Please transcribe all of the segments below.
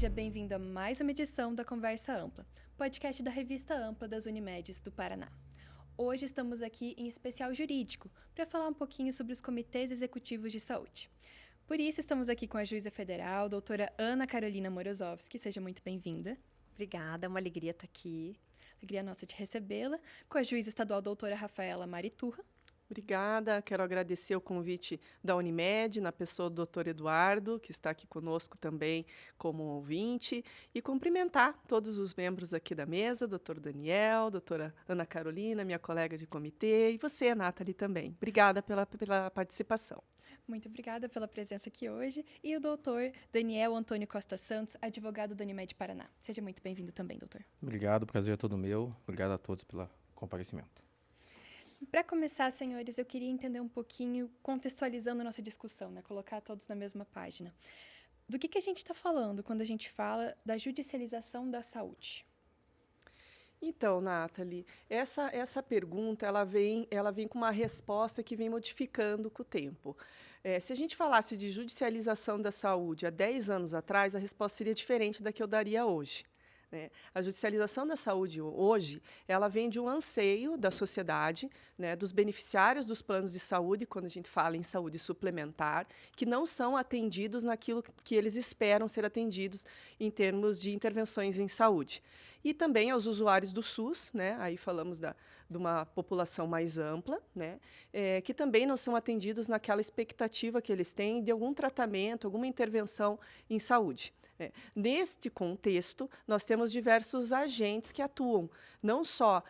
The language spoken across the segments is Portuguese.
Seja bem-vindo a mais uma edição da Conversa Ampla, podcast da revista Ampla das Unimedes do Paraná. Hoje estamos aqui em especial jurídico para falar um pouquinho sobre os comitês executivos de saúde. Por isso, estamos aqui com a juíza federal, doutora Ana Carolina Morozowski. Seja muito bem-vinda. Obrigada, é uma alegria estar aqui. Alegria nossa de recebê-la. Com a juíza estadual, doutora Rafaela Mariturra. Obrigada, quero agradecer o convite da Unimed, na pessoa do Dr. Eduardo, que está aqui conosco também como ouvinte, e cumprimentar todos os membros aqui da mesa, Dr. Daniel, doutora Ana Carolina, minha colega de comitê, e você, Nathalie, também. Obrigada pela participação. Muito obrigada pela presença aqui hoje. E o doutor Daniel Antônio Costa Santos, advogado da Unimed Paraná. Seja muito bem-vindo também, doutor. Obrigado, o prazer é todo meu. Obrigado a todos pelo comparecimento. Para começar, senhores, eu queria entender um pouquinho, contextualizando nossa discussão, né? Colocar todos na mesma página. Do que a gente está falando quando a gente fala da judicialização da saúde? Então, Nathalie, essa pergunta ela vem com uma resposta que vem modificando com o tempo. Se a gente falasse de judicialização da saúde há 10 anos atrás, a resposta seria diferente da que eu daria hoje. Né? A judicialização da saúde hoje, ela vem de um anseio da sociedade, né, dos beneficiários dos planos de saúde, quando a gente fala em saúde suplementar, que não são atendidos naquilo que eles esperam ser atendidos em termos de intervenções em saúde. E também aos usuários do SUS, né, aí falamos de uma população mais ampla, né, que também não são atendidos naquela expectativa que eles têm de algum tratamento, alguma intervenção em saúde. Neste contexto, nós temos diversos agentes que atuam, não só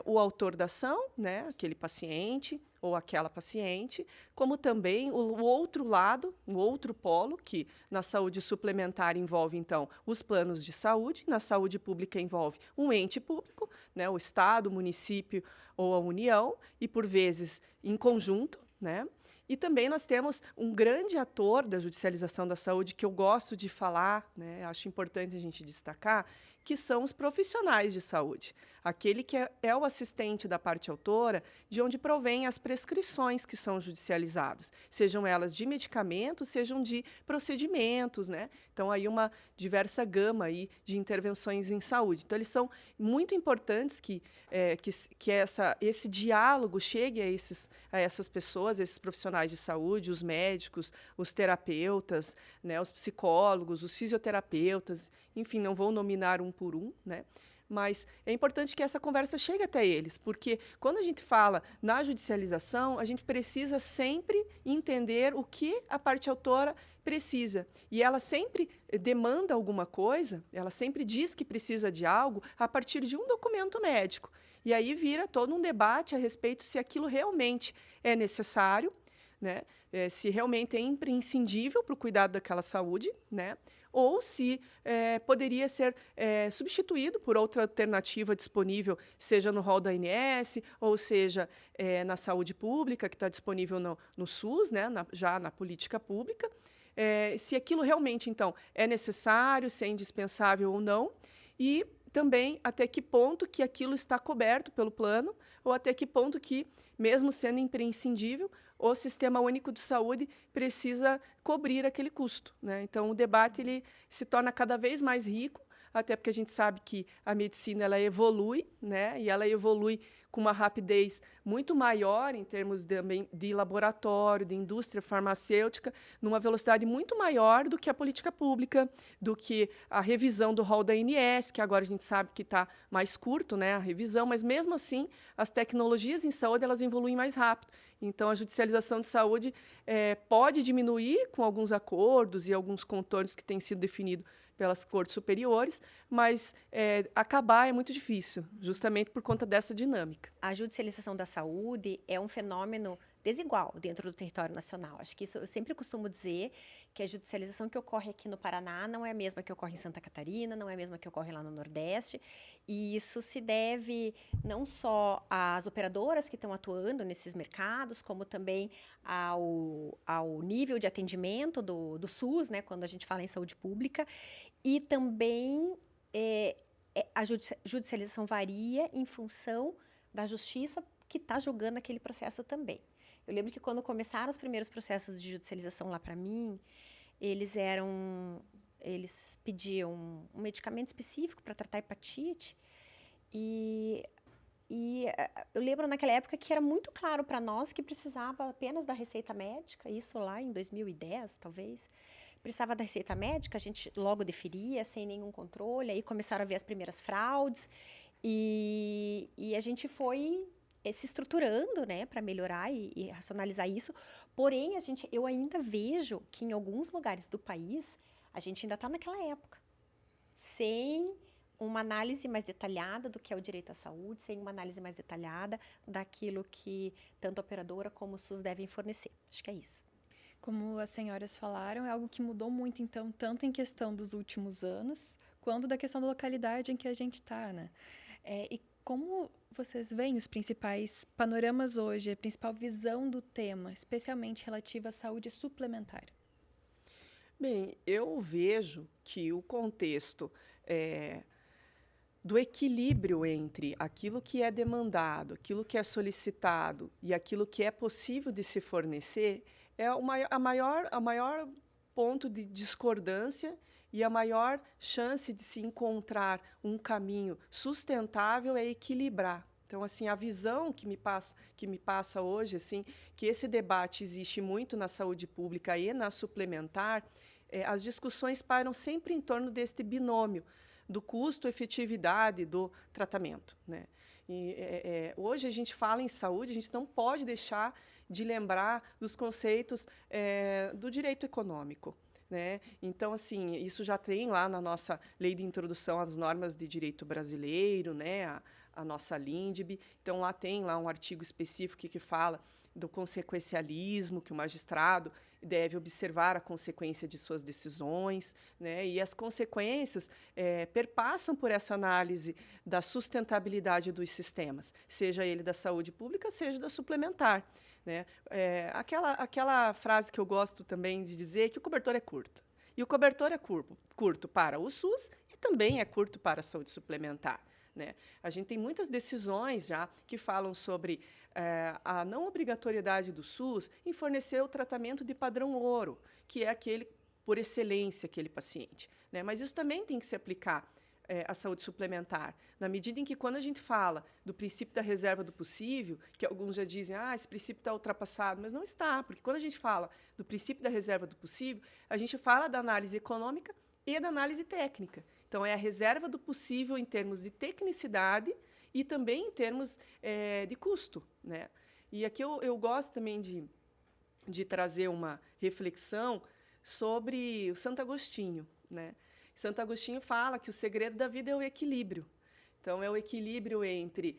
o autor da ação, né, aquele paciente ou aquela paciente, como também o outro lado, o outro polo, que na saúde suplementar envolve, então, os planos de saúde, na saúde pública envolve um ente público, né, o Estado, o município ou a União, e, por vezes, em conjunto, né? E também nós temos um grande ator da judicialização da saúde que eu gosto de falar, né, acho importante a gente destacar, que são os profissionais de saúde. Aquele que é o assistente da parte autora, de onde provém as prescrições que são judicializadas, sejam elas de medicamentos, sejam de procedimentos, né? Então, aí uma diversa gama aí de intervenções em saúde. Então, eles são muito importantes que esse diálogo chegue a essas pessoas, esses profissionais de saúde, os médicos, os terapeutas, né, os psicólogos, os fisioterapeutas, enfim, não vou nominar um por um, né? Mas é importante que essa conversa chegue até eles, porque quando a gente fala na judicialização, a gente precisa sempre entender o que a parte autora precisa. E ela sempre demanda alguma coisa, ela sempre diz que precisa de algo a partir de um documento médico. E aí vira todo um debate a respeito se aquilo realmente é necessário, né? Se realmente é imprescindível para o cuidado daquela saúde, né? Ou se poderia ser substituído por outra alternativa disponível, seja no rol da ANS, ou seja, na saúde pública, que está disponível no SUS, né? Já na política pública. Se aquilo realmente, então, é necessário, se é indispensável ou não, e também até que ponto que aquilo está coberto pelo plano, ou até que ponto que, mesmo sendo imprescindível, o Sistema Único de Saúde precisa cobrir aquele custo, né? Então, o debate ele se torna cada vez mais rico, até porque a gente sabe que a medicina ela evolui, né? E ela evolui com uma rapidez muito maior em termos de laboratório, de indústria farmacêutica, numa velocidade muito maior do que a política pública, do que a revisão do rol da ANS, que agora a gente sabe que está mais curto, né, a revisão, mas mesmo assim as tecnologias em saúde elas evoluem mais rápido. Então, a judicialização de saúde pode diminuir com alguns acordos e alguns contornos que têm sido definidos pelas cortes superiores, mas acabar é muito difícil, justamente por conta dessa dinâmica. A judicialização da saúde é um fenômeno desigual dentro do território nacional. Acho que isso eu sempre costumo dizer que a judicialização que ocorre aqui no Paraná não é a mesma que ocorre em Santa Catarina, não é a mesma que ocorre lá no Nordeste, e isso se deve não só às operadoras que estão atuando nesses mercados, como também ao nível de atendimento do SUS, né, quando a gente fala em saúde pública, e também a judicialização varia em função da justiça que está julgando aquele processo também. Eu lembro que quando começaram os primeiros processos de judicialização lá para mim, eles eram eles pediam um medicamento específico para tratar hepatite. E eu lembro naquela época que era muito claro para nós que precisava apenas da receita médica, isso lá em 2010, talvez. Precisava da receita médica, a gente logo deferia, sem nenhum controle, aí começaram a ver as primeiras fraudes, e a gente foi se estruturando, né, para melhorar e racionalizar isso. Porém, eu ainda vejo que em alguns lugares do país, a gente ainda está naquela época, sem uma análise mais detalhada do que é o direito à saúde, sem uma análise mais detalhada daquilo que tanto a operadora como o SUS devem fornecer. Acho que é isso. Como as senhoras falaram, é algo que mudou muito, então, tanto em questão dos últimos anos, quanto da questão da localidade em que a gente está, né? E como vocês veem os principais panoramas hoje, a principal visão do tema, especialmente relativa à saúde suplementar? Bem, eu vejo que o contexto do equilíbrio entre aquilo que é demandado, aquilo que é solicitado e aquilo que é possível de se fornecer é a maior ponto de discordância e a maior chance de se encontrar um caminho sustentável é equilibrar. Então, assim, a visão que me passa hoje, assim, que esse debate existe muito na saúde pública e na suplementar, as discussões param sempre em torno deste binômio do custo-efetividade do tratamento, né? Hoje a gente fala em saúde, a gente não pode deixar de lembrar dos conceitos do direito econômico, né? Então, assim, isso já tem lá na nossa Lei de Introdução às Normas de Direito Brasileiro, né? A nossa LINDB. Então, lá tem um artigo específico que fala do consequencialismo, que o magistrado deve observar a consequência de suas decisões, né? E as consequências perpassam por essa análise da sustentabilidade dos sistemas, seja ele da saúde pública, seja da suplementar, né? Aquela frase que eu gosto também de dizer que o cobertor é curto. E o cobertor é curto para o SUS e também é curto para a saúde suplementar, né? A gente tem muitas decisões já que falam sobre a não obrigatoriedade do SUS em fornecer o tratamento de padrão ouro, que é aquele por excelência, aquele paciente, né? Mas isso também tem que se aplicar à saúde suplementar, na medida em que, quando a gente fala do princípio da reserva do possível, que alguns já dizem, esse princípio está ultrapassado, mas não está, porque quando a gente fala do princípio da reserva do possível, a gente fala da análise econômica e da análise técnica. Então, é a reserva do possível em termos de tecnicidade e também em termos de custo, né? E aqui eu gosto também de trazer uma reflexão sobre o Santo Agostinho, né? Santo Agostinho fala que o segredo da vida é o equilíbrio. Então, é o equilíbrio entre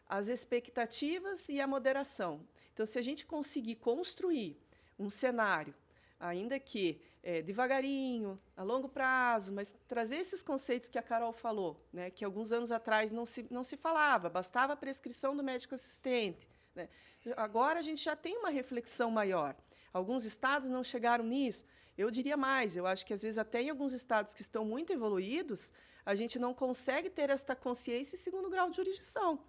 as expectativas e a moderação. Então, se a gente conseguir construir um cenário, ainda que devagarinho, a longo prazo, mas trazer esses conceitos que a Carol falou, né, que alguns anos atrás não se falava, bastava a prescrição do médico assistente, né? Agora a gente já tem uma reflexão maior. Alguns estados não chegaram nisso. Eu diria mais, eu acho que, às vezes, até em alguns estados que estão muito evoluídos, a gente não consegue ter esta consciência em segundo grau de jurisdição,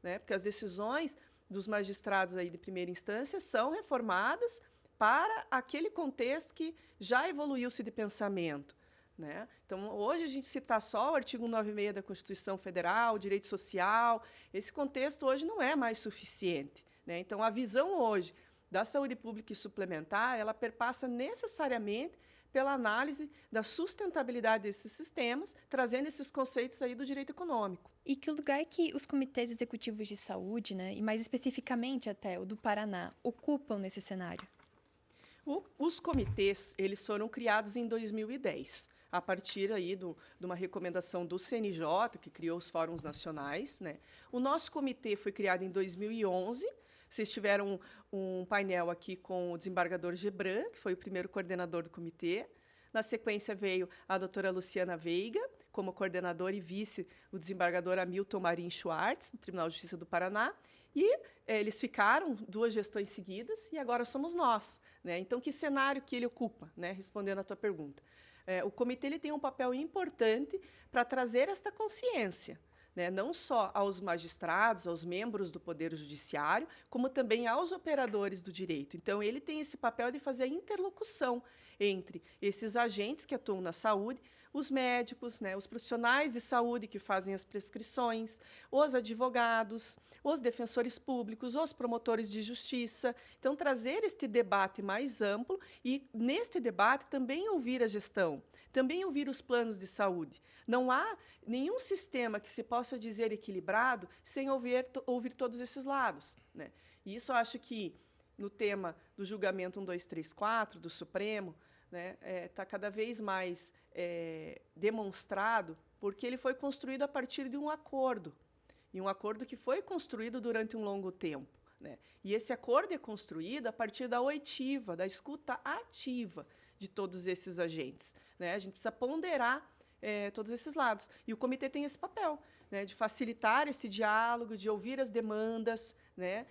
né? Porque as decisões dos magistrados aí de primeira instância são reformadas para aquele contexto que já evoluiu-se de pensamento, né? Então, hoje a gente citar só o artigo 96 da Constituição Federal, o direito social, esse contexto hoje não é mais suficiente, né? Então, a visão hoje da saúde pública e suplementar, ela perpassa necessariamente pela análise da sustentabilidade desses sistemas, trazendo esses conceitos aí do direito econômico. E que lugar que os comitês executivos de saúde, né, e mais especificamente até o do Paraná, ocupam nesse cenário? Os comitês, eles foram criados em 2010, a partir aí de uma recomendação do CNJ, que criou os fóruns nacionais, né? O nosso comitê foi criado em 2011. Vocês tiveram um painel aqui com o desembargador Gebran, que foi o primeiro coordenador do comitê. Na sequência, veio a doutora Luciana Veiga, como coordenadora, e vice o desembargador Hamilton Marim Schwartz, do Tribunal de Justiça do Paraná. E eles ficaram 2 gestões seguidas e agora somos nós, né? Então, que cenário que ele ocupa, né? Respondendo à tua pergunta. O comitê ele tem um papel importante para trazer esta consciência, né, não só aos magistrados, aos membros do Poder Judiciário, como também aos operadores do direito. Então, ele tem esse papel de fazer a interlocução entre esses agentes que atuam na saúde, os médicos, né, os profissionais de saúde que fazem as prescrições, os advogados, os defensores públicos, os promotores de justiça. Então, trazer este debate mais amplo e, neste debate, também ouvir a gestão, também ouvir os planos de saúde. Não há nenhum sistema que se possa dizer equilibrado sem ouvir todos esses lados, né? E isso eu acho que, no tema do julgamento 1234 do Supremo, né, está cada vez mais demonstrado, porque ele foi construído a partir de um acordo, e um acordo que foi construído durante um longo tempo, né? E esse acordo é construído a partir da oitiva, da escuta ativa de todos esses agentes, né? A gente precisa ponderar todos esses lados. E o comitê tem esse papel, né, de facilitar esse diálogo, de ouvir as demandas, né,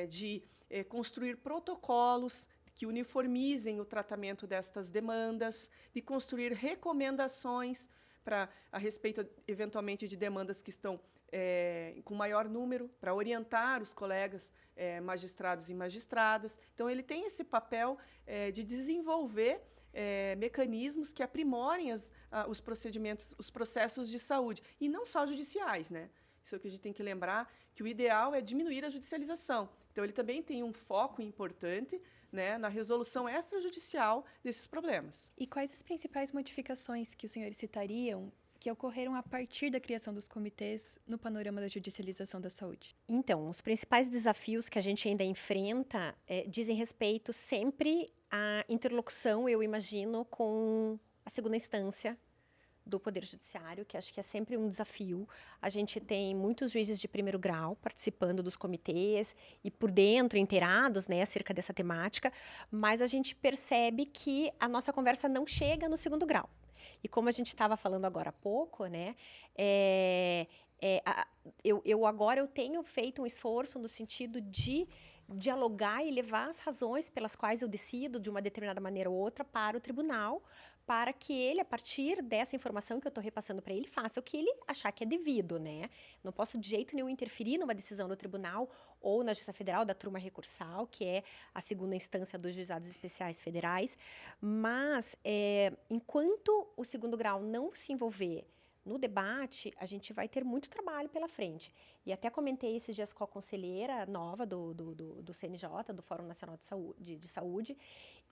de construir protocolos que uniformizem o tratamento destas demandas, de construir recomendações a respeito, eventualmente, de demandas que estão com maior número, para orientar os colegas magistrados e magistradas. Então, ele tem esse papel de desenvolver mecanismos que aprimorem os procedimentos, os processos de saúde, e não só judiciais, né? Isso é o que a gente tem que lembrar, que o ideal é diminuir a judicialização. Então, ele também tem um foco importante, né, na resolução extrajudicial desses problemas. E quais as principais modificações que os senhores citariam que ocorreram a partir da criação dos comitês no panorama da judicialização da saúde? Então, os principais desafios que a gente ainda enfrenta dizem respeito sempre à interlocução, eu imagino, com a segunda instância do Poder Judiciário, que acho que é sempre um desafio. A gente tem muitos juízes de primeiro grau participando dos comitês e por dentro, inteirados, né, acerca dessa temática, mas a gente percebe que a nossa conversa não chega no segundo grau. E como a gente estava falando agora há pouco, né, eu tenho feito um esforço no sentido de dialogar e levar as razões pelas quais eu decido de uma determinada maneira ou outra para o tribunal, para que ele, a partir dessa informação que eu estou repassando para ele, faça o que ele achar que é devido, né? Não posso de jeito nenhum interferir numa decisão do tribunal ou na Justiça Federal, da turma recursal, que é a segunda instância dos juizados especiais federais, mas enquanto o segundo grau não se envolver no debate, a gente vai ter muito trabalho pela frente. E até comentei esses dias com a conselheira nova do CNJ, do Fórum Nacional de Saúde,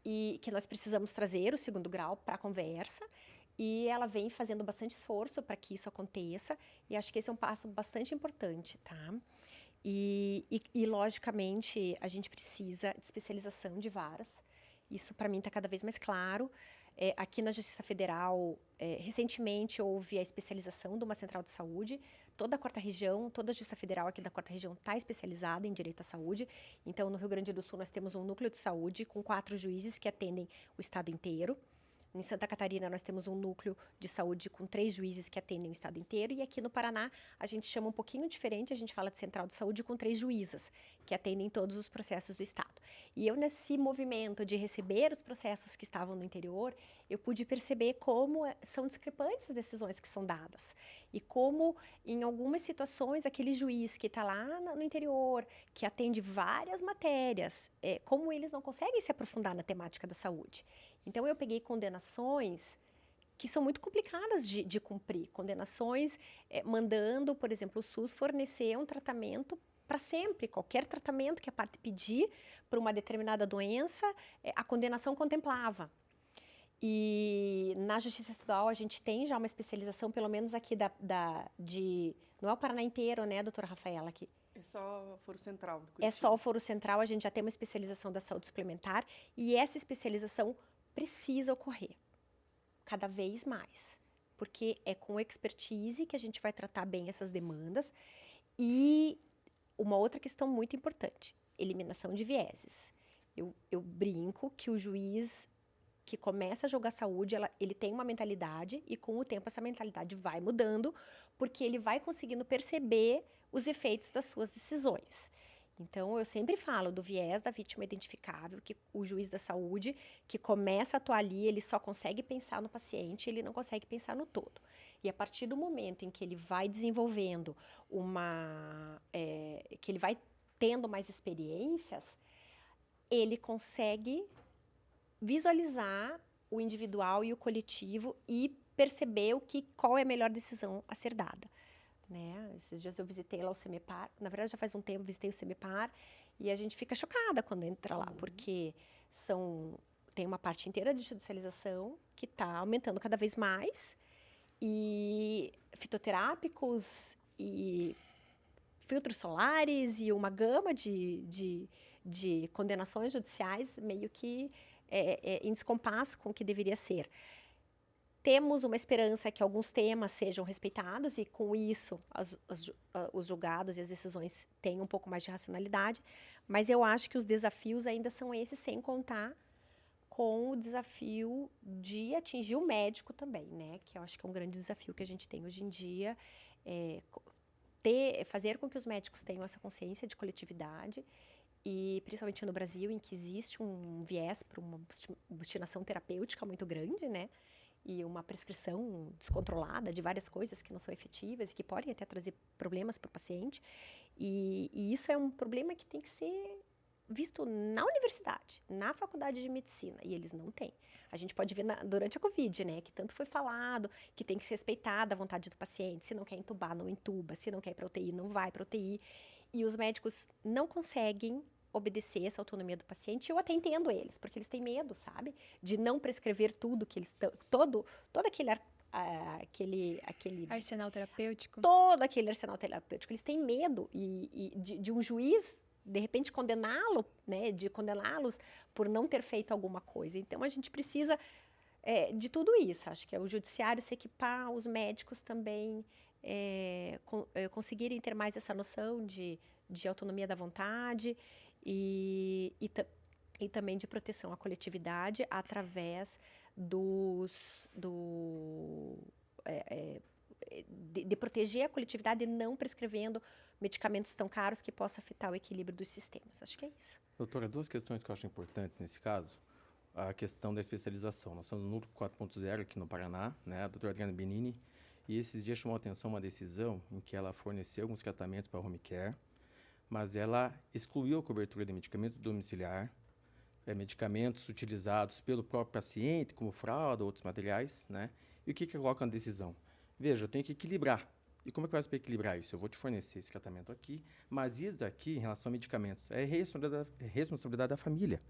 e que nós precisamos trazer o segundo grau para a conversa, e ela vem fazendo bastante esforço para que isso aconteça, e acho que esse é um passo bastante importante, tá? E logicamente, a gente precisa de especialização de varas. Isso, para mim, está cada vez mais claro. Aqui na Justiça Federal, recentemente, houve a especialização de uma central de saúde. Toda a quarta região, toda a Justiça Federal aqui da quarta região está especializada em direito à saúde. Então, no Rio Grande do Sul, nós temos um núcleo de saúde com 4 juízes que atendem o estado inteiro. Em Santa Catarina, nós temos um núcleo de saúde com 3 juízes que atendem o estado inteiro. E aqui no Paraná, a gente chama um pouquinho diferente, a gente fala de central de saúde com 3 juízas, que atendem todos os processos do estado. E eu, nesse movimento de receber os processos que estavam no interior, eu pude perceber como são discrepantes as decisões que são dadas. E como, em algumas situações, aquele juiz que está lá no interior, que atende várias matérias, como eles não conseguem se aprofundar na temática da saúde. Então, eu peguei condenações que são muito complicadas de cumprir. Condenações mandando, por exemplo, o SUS fornecer um tratamento para sempre. Qualquer tratamento que a parte pedir para uma determinada doença, a condenação contemplava. E na Justiça Estadual a gente tem já uma especialização, pelo menos aqui não é o Paraná inteiro, né, doutora Rafaela? Aqui. É só o Foro Central. É só o Foro Central, a gente já tem uma especialização da saúde suplementar e essa especialização precisa ocorrer cada vez mais, porque é com expertise que a gente vai tratar bem essas demandas. E uma outra questão muito importante, eliminação de vieses. Eu brinco que o juiz que começa a jogar saúde, ele tem uma mentalidade e com o tempo essa mentalidade vai mudando, porque ele vai conseguindo perceber os efeitos das suas decisões. Então, eu sempre falo do viés da vítima identificável, que o juiz da saúde, que começa a atuar ali, ele só consegue pensar no paciente, ele não consegue pensar no todo. E a partir do momento em que ele vai desenvolvendo que ele vai tendo mais experiências, ele consegue visualizar o individual e o coletivo e perceber qual é a melhor decisão a ser dada. Né? Esses dias eu visitei lá o CEMEPAR, na verdade já faz um tempo visitei o CEMEPAR e a gente fica chocada quando entra lá, porque tem uma parte inteira de judicialização que está aumentando cada vez mais, e fitoterápicos e filtros solares e uma gama de condenações judiciais meio que em descompasso com o que deveria ser. Temos uma esperança que alguns temas sejam respeitados e, com isso, os julgados e as decisões tenham um pouco mais de racionalidade, mas eu acho que os desafios ainda são esses, sem contar com o desafio de atingir o médico também, né? Que eu acho que é um grande desafio que a gente tem hoje em dia, fazer com que os médicos tenham essa consciência de coletividade, e principalmente no Brasil, em que existe um viés para uma obstinação terapêutica muito grande, né? E uma prescrição descontrolada de várias coisas que não são efetivas e que podem até trazer problemas para o paciente. E isso é um problema que tem que ser visto na universidade, na faculdade de medicina, e eles não têm. A gente pode ver durante a Covid, né, que tanto foi falado que tem que ser respeitada a vontade do paciente. Se não quer entubar, não entuba. Se não quer ir para UTI, não vai para UTI. E os médicos não conseguem obedecer essa autonomia do paciente. Eu até entendo eles, porque eles têm medo, sabe? De não prescrever tudo que eles estão... Todo aquele Arsenal terapêutico. Todo aquele arsenal terapêutico. Eles têm medo de um juiz, de repente, condená-lo, né? De condená-los por não ter feito alguma coisa. Então, a gente precisa de tudo isso. Acho que é o judiciário se equipar, os médicos também conseguirem ter mais essa noção de autonomia da vontade, e também de proteção à coletividade através de proteger a coletividade, não prescrevendo medicamentos tão caros que possam afetar o equilíbrio dos sistemas. Acho que é isso. Doutora, duas questões que eu acho importantes nesse caso. A questão da especialização. Nós estamos no Núcleo 4.0 aqui no Paraná, né? A doutora Adriana Benini, e esses dias chamou a atenção uma decisão em que ela forneceu alguns tratamentos para home care, mas ela excluiu a cobertura de medicamentos domiciliar, medicamentos utilizados pelo próprio paciente, como fralda ou outros materiais, né? E o que coloca na decisão? Veja, eu tenho que equilibrar. E como é que eu faço para equilibrar isso? Eu vou te fornecer esse tratamento aqui, mas isso daqui, em relação a medicamentos, é responsabilidade da família.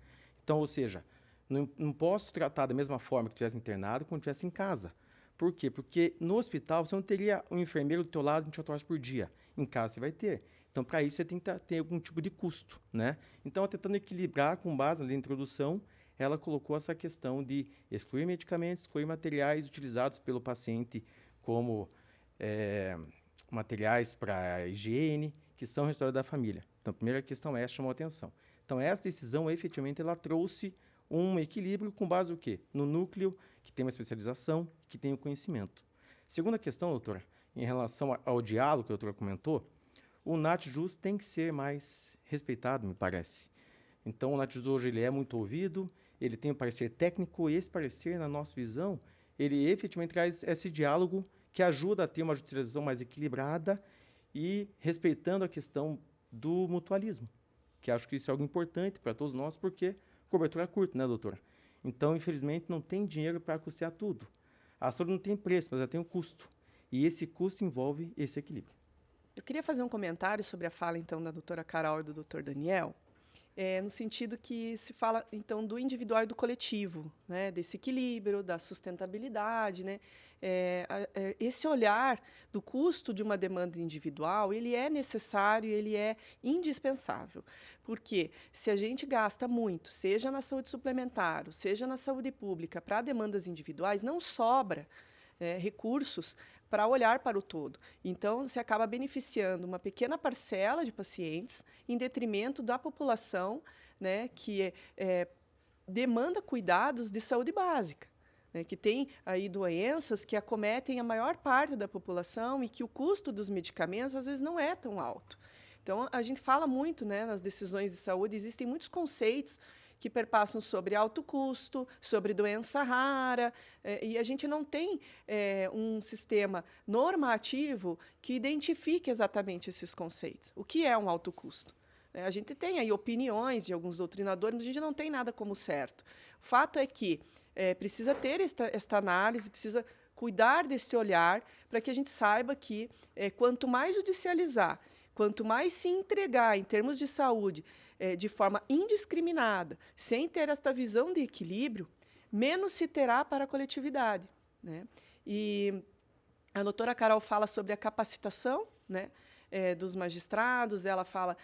Então, ou seja, não posso tratar da mesma forma que estivesse internado quando estivesse em casa. Por quê? Porque no hospital você não teria um enfermeiro do teu lado 24 horas por dia. Em casa você vai ter. Então, para isso, você tem que ter algum tipo de custo, né? Então, tentando equilibrar com base na introdução, ela colocou essa questão de excluir medicamentos, excluir materiais utilizados pelo paciente como materiais para higiene, que são restaurados da família. Então, a primeira questão chamou a atenção. Então, essa decisão, efetivamente, ela trouxe um equilíbrio com base no quê? No núcleo, que tem uma especialização, que tem o conhecimento. Segunda questão, doutora, em relação ao diálogo que a doutora comentou, o NatJus tem que ser mais respeitado, me parece. Então, o NatJus hoje ele é muito ouvido, ele tem um parecer técnico, e esse parecer, na nossa visão, ele efetivamente traz esse diálogo que ajuda a ter uma judicialização mais equilibrada e respeitando a questão do mutualismo, que acho que isso é algo importante para todos nós, porque cobertura é curta, né, doutora? Então, infelizmente, não tem dinheiro para custear tudo. A saúde não tem preço, mas ela tem um custo. E esse custo envolve esse equilíbrio. Eu queria fazer um comentário sobre a fala, então, da doutora Carol e do doutor Daniel, no sentido que se fala, então, do individual e do coletivo, né, desse equilíbrio, da sustentabilidade, né, esse olhar do custo de uma demanda individual, ele é necessário, ele é indispensável, porque se a gente gasta muito, seja na saúde suplementar, seja na saúde pública, para demandas individuais, não sobra recursos para olhar para o todo. Então, se acaba beneficiando uma pequena parcela de pacientes em detrimento da população, né, que demanda cuidados de saúde básica, né, que tem aí doenças que acometem a maior parte da população e que o custo dos medicamentos, às vezes, não é tão alto. Então, a gente fala muito, né, nas decisões de saúde, existem muitos conceitos que perpassam sobre alto custo, sobre doença rara, e a gente não tem um sistema normativo que identifique exatamente esses conceitos. O que é um alto custo? A gente tem aí opiniões de alguns doutrinadores, mas a gente não tem nada como certo. O fato é que precisa ter esta análise, precisa cuidar deste olhar, para que a gente saiba que quanto mais judicializar, quanto mais se entregar em termos de saúde de forma indiscriminada, sem ter esta visão de equilíbrio, menos se terá para a coletividade, né? E a doutora Carol fala sobre a capacitação, né, dos magistrados, ela fala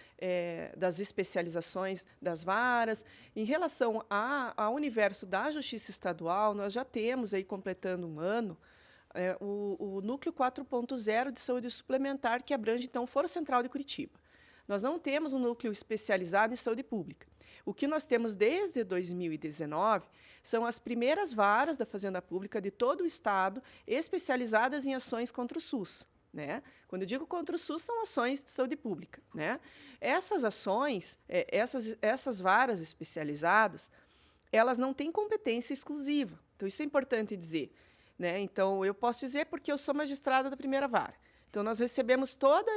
das especializações das varas. Em relação ao universo da Justiça Estadual, nós já temos, aí, completando um ano, o Núcleo 4.0 de Saúde Suplementar, que abrange, então, o Foro Central de Curitiba. Nós não temos um núcleo especializado em saúde pública. O que nós temos desde 2019 são as primeiras varas da Fazenda Pública de todo o Estado especializadas em ações contra o SUS, né? Quando eu digo contra o SUS, são ações de saúde pública, né? Essas ações, essas varas especializadas, elas não têm competência exclusiva. Então, isso é importante dizer, né? Então, eu posso dizer porque eu sou magistrada da primeira vara. Então, nós recebemos toda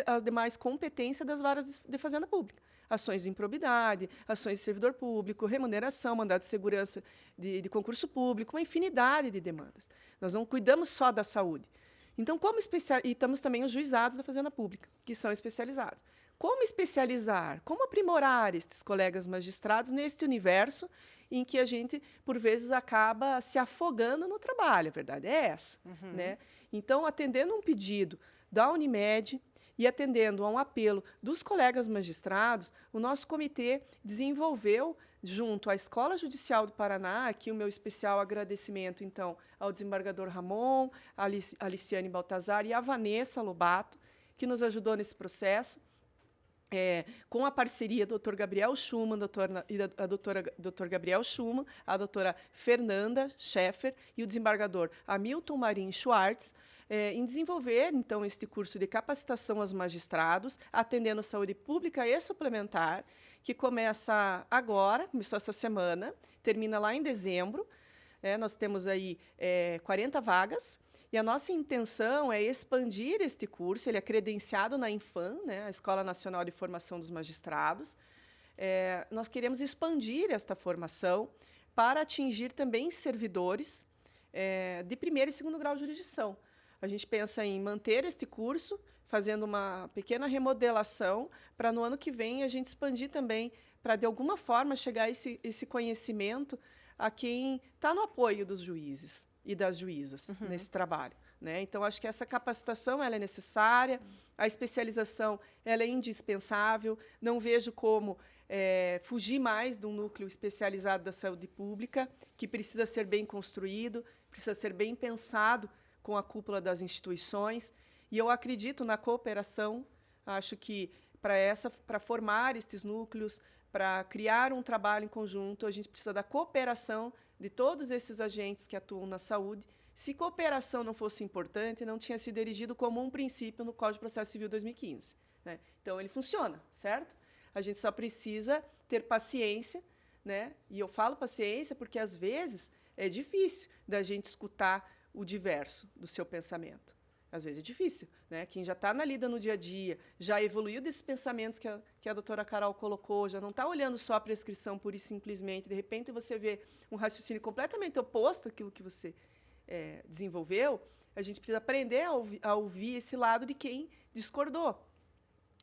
a demais competência das varas de Fazenda Pública. Ações de improbidade, ações de servidor público, remuneração, mandado de segurança de concurso público, uma infinidade de demandas. Nós não cuidamos só da saúde. Então, e temos também os juizados da Fazenda Pública, que são especializados. Como especializar, como aprimorar estes colegas magistrados neste universo em que a gente, por vezes, acaba se afogando no trabalho? A verdade é essa, né? Então, atendendo um pedido da Unimed e atendendo a um apelo dos colegas magistrados, o nosso comitê desenvolveu, junto à Escola Judicial do Paraná, aqui o meu especial agradecimento, então, ao desembargador Ramon, a Aliciane Baltazar e a Vanessa Lobato, que nos ajudou nesse processo, com a parceria do Dr. Gabriel Schumann, a doutora Gabriel Schumann, a doutora Fernanda Scheffer e o desembargador Hamilton Marim Schwartz, em desenvolver, então, este curso de capacitação aos magistrados, atendendo saúde pública e suplementar, que começa agora, começou essa semana, termina lá em dezembro. Nós temos aí 40 vagas, e a nossa intenção é expandir este curso. Ele é credenciado na Infam, né, a Escola Nacional de Formação dos Magistrados. Nós queremos expandir esta formação para atingir também servidores de primeiro e segundo grau de jurisdição. A gente pensa em manter este curso, fazendo uma pequena remodelação, para no ano que vem a gente expandir também, para, de alguma forma, chegar esse conhecimento a quem está no apoio dos juízes e das juízas nesse trabalho, né? Então, acho que essa capacitação ela é necessária, a especialização ela é indispensável. Não vejo como fugir mais de um núcleo especializado da saúde pública, que precisa ser bem construído, precisa ser bem pensado com a cúpula das instituições. E eu acredito na cooperação. Acho que para formar estes núcleos, para criar um trabalho em conjunto, a gente precisa da cooperação de todos esses agentes que atuam na saúde. Se cooperação não fosse importante, não tinha sido erigido como um princípio no Código de Processo Civil 2015, né? Então, ele funciona, certo? A gente só precisa ter paciência, né? E eu falo paciência porque, às vezes, é difícil da gente escutar o diverso do seu pensamento. Às vezes é difícil, né? Quem já está na lida no dia a dia, já evoluiu desses pensamentos que a doutora Carol colocou, já não está olhando só a prescrição pura e simplesmente. De repente, você vê um raciocínio completamente oposto àquilo que você desenvolveu. A gente precisa aprender a ouvir esse lado de quem discordou,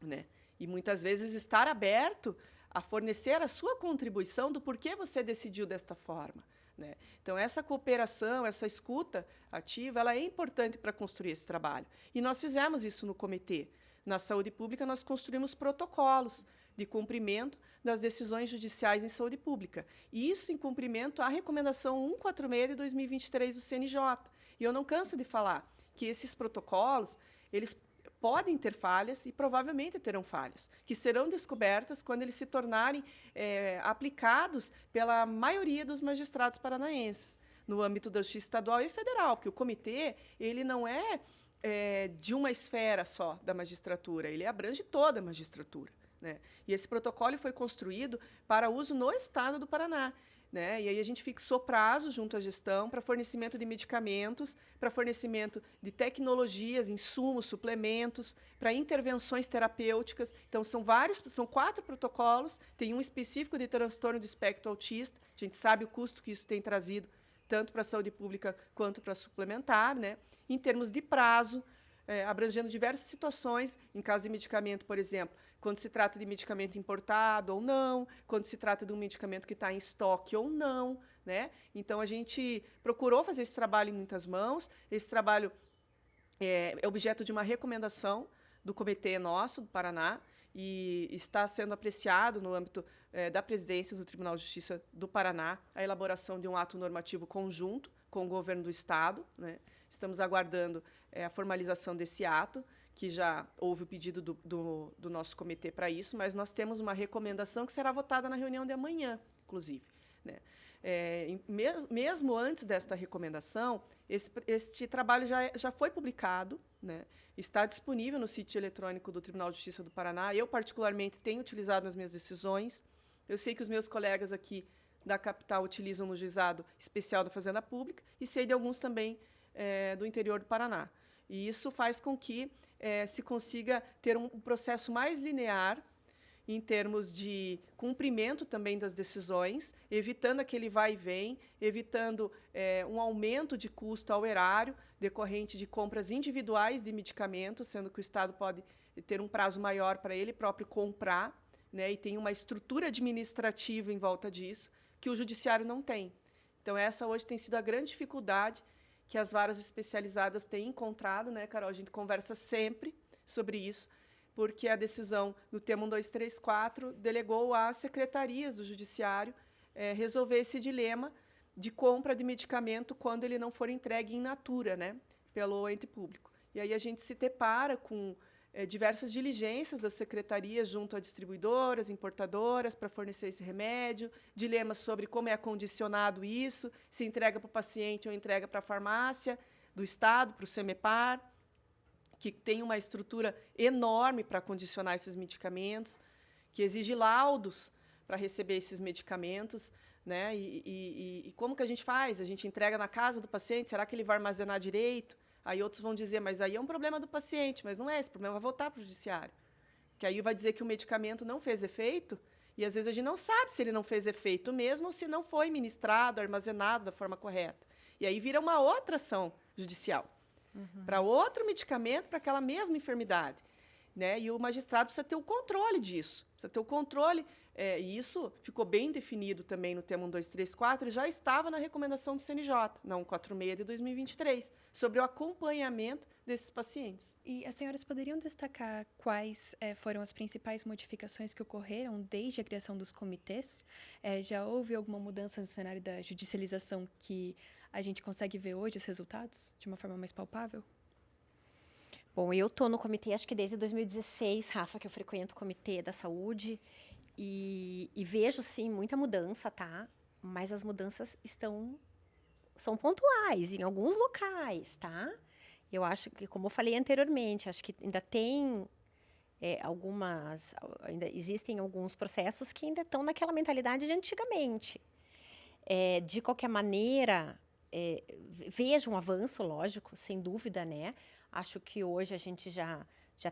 né? E, muitas vezes, estar aberto a fornecer a sua contribuição do porquê você decidiu desta forma, né? Então, essa cooperação, essa escuta ativa, ela é importante para construir esse trabalho. E nós fizemos isso no comitê. Na saúde pública, nós construímos protocolos de cumprimento das decisões judiciais em saúde pública. E isso em cumprimento à recomendação 146 de 2023 do CNJ. E eu não canso de falar que esses protocolos, eles podem ter falhas e provavelmente terão falhas, que serão descobertas quando eles se tornarem aplicados pela maioria dos magistrados paranaenses, no âmbito da Justiça Estadual e Federal, porque o comitê ele não é de uma esfera só da magistratura, ele abrange toda a magistratura, né? E esse protocolo foi construído para uso no estado do Paraná, né? E aí a gente fixou prazos junto à gestão para fornecimento de medicamentos, para fornecimento de tecnologias, insumos, suplementos, para intervenções terapêuticas. Então, são 4 protocolos, tem um específico de transtorno do espectro autista. A gente sabe o custo que isso tem trazido, tanto para a saúde pública quanto para a suplementar, né? Em termos de prazo, abrangendo diversas situações, em caso de medicamento, por exemplo, quando se trata de medicamento importado ou não, quando se trata de um medicamento que está em estoque ou não, né? Então, a gente procurou fazer esse trabalho em muitas mãos. Esse trabalho é objeto de uma recomendação do comitê nosso, do Paraná, e está sendo apreciado no âmbito da presidência do Tribunal de Justiça do Paraná a elaboração de um ato normativo conjunto com o governo do Estado, né? Estamos aguardando a formalização desse ato, que já houve o pedido do nosso comitê para isso, mas nós temos uma recomendação que será votada na reunião de amanhã, inclusive, né? Mesmo antes desta recomendação, este trabalho já foi publicado, né? Está disponível no sítio eletrônico do Tribunal de Justiça do Paraná. Eu, particularmente, tenho utilizado nas minhas decisões. Eu sei que os meus colegas aqui da capital utilizam no Juizado Especial da Fazenda Pública e sei de alguns também do interior do Paraná. E isso faz com que se consiga ter um processo mais linear em termos de cumprimento também das decisões, evitando aquele vai e vem, evitando um aumento de custo ao erário decorrente de compras individuais de medicamentos, sendo que o Estado pode ter um prazo maior para ele próprio comprar, né, e tem uma estrutura administrativa em volta disso que o judiciário não tem. Então, essa hoje tem sido a grande dificuldade que as varas especializadas têm encontrado, né, Carol? A gente conversa sempre sobre isso, porque a decisão do tema 1234 delegou às secretarias do Judiciário resolver esse dilema de compra de medicamento quando ele não for entregue in natura, né, pelo ente público. E aí a gente se depara com diversas diligências das secretarias junto a distribuidoras, importadoras, para fornecer esse remédio, dilemas sobre como é acondicionado isso, se entrega para o paciente ou entrega para a farmácia do Estado, para o CEMEPAR, que tem uma estrutura enorme para acondicionar esses medicamentos, que exige laudos para receber esses medicamentos, né? E como que a gente faz? A gente entrega na casa do paciente? Será que ele vai armazenar direito? Aí outros vão dizer, mas aí é um problema do paciente, mas não é, esse problema vai voltar para o judiciário. Que aí vai dizer que o medicamento não fez efeito, e às vezes a gente não sabe se ele não fez efeito mesmo ou se não foi ministrado, armazenado da forma correta. E aí vira uma outra ação judicial, para outro medicamento, para aquela mesma enfermidade, né? E o magistrado precisa ter o controle disso, precisa ter o controle, e isso ficou bem definido também no tema 1234, e já estava na recomendação do CNJ, na 146 de 2023, sobre o acompanhamento desses pacientes. E as senhoras poderiam destacar quais foram as principais modificações que ocorreram desde a criação dos comitês? Já houve alguma mudança no cenário da judicialização que a gente consegue ver hoje os resultados de uma forma mais palpável? Bom, eu estou no comitê, acho que desde 2016, Rafa, que eu frequento o Comitê da Saúde, e vejo, sim, muita mudança, tá? Mas as mudanças são pontuais em alguns locais, tá? Eu acho que, como eu falei anteriormente, acho que ainda tem ainda existem alguns processos que ainda estão naquela mentalidade de antigamente. De qualquer maneira, vejo um avanço, lógico, sem dúvida, né? Acho que hoje a gente já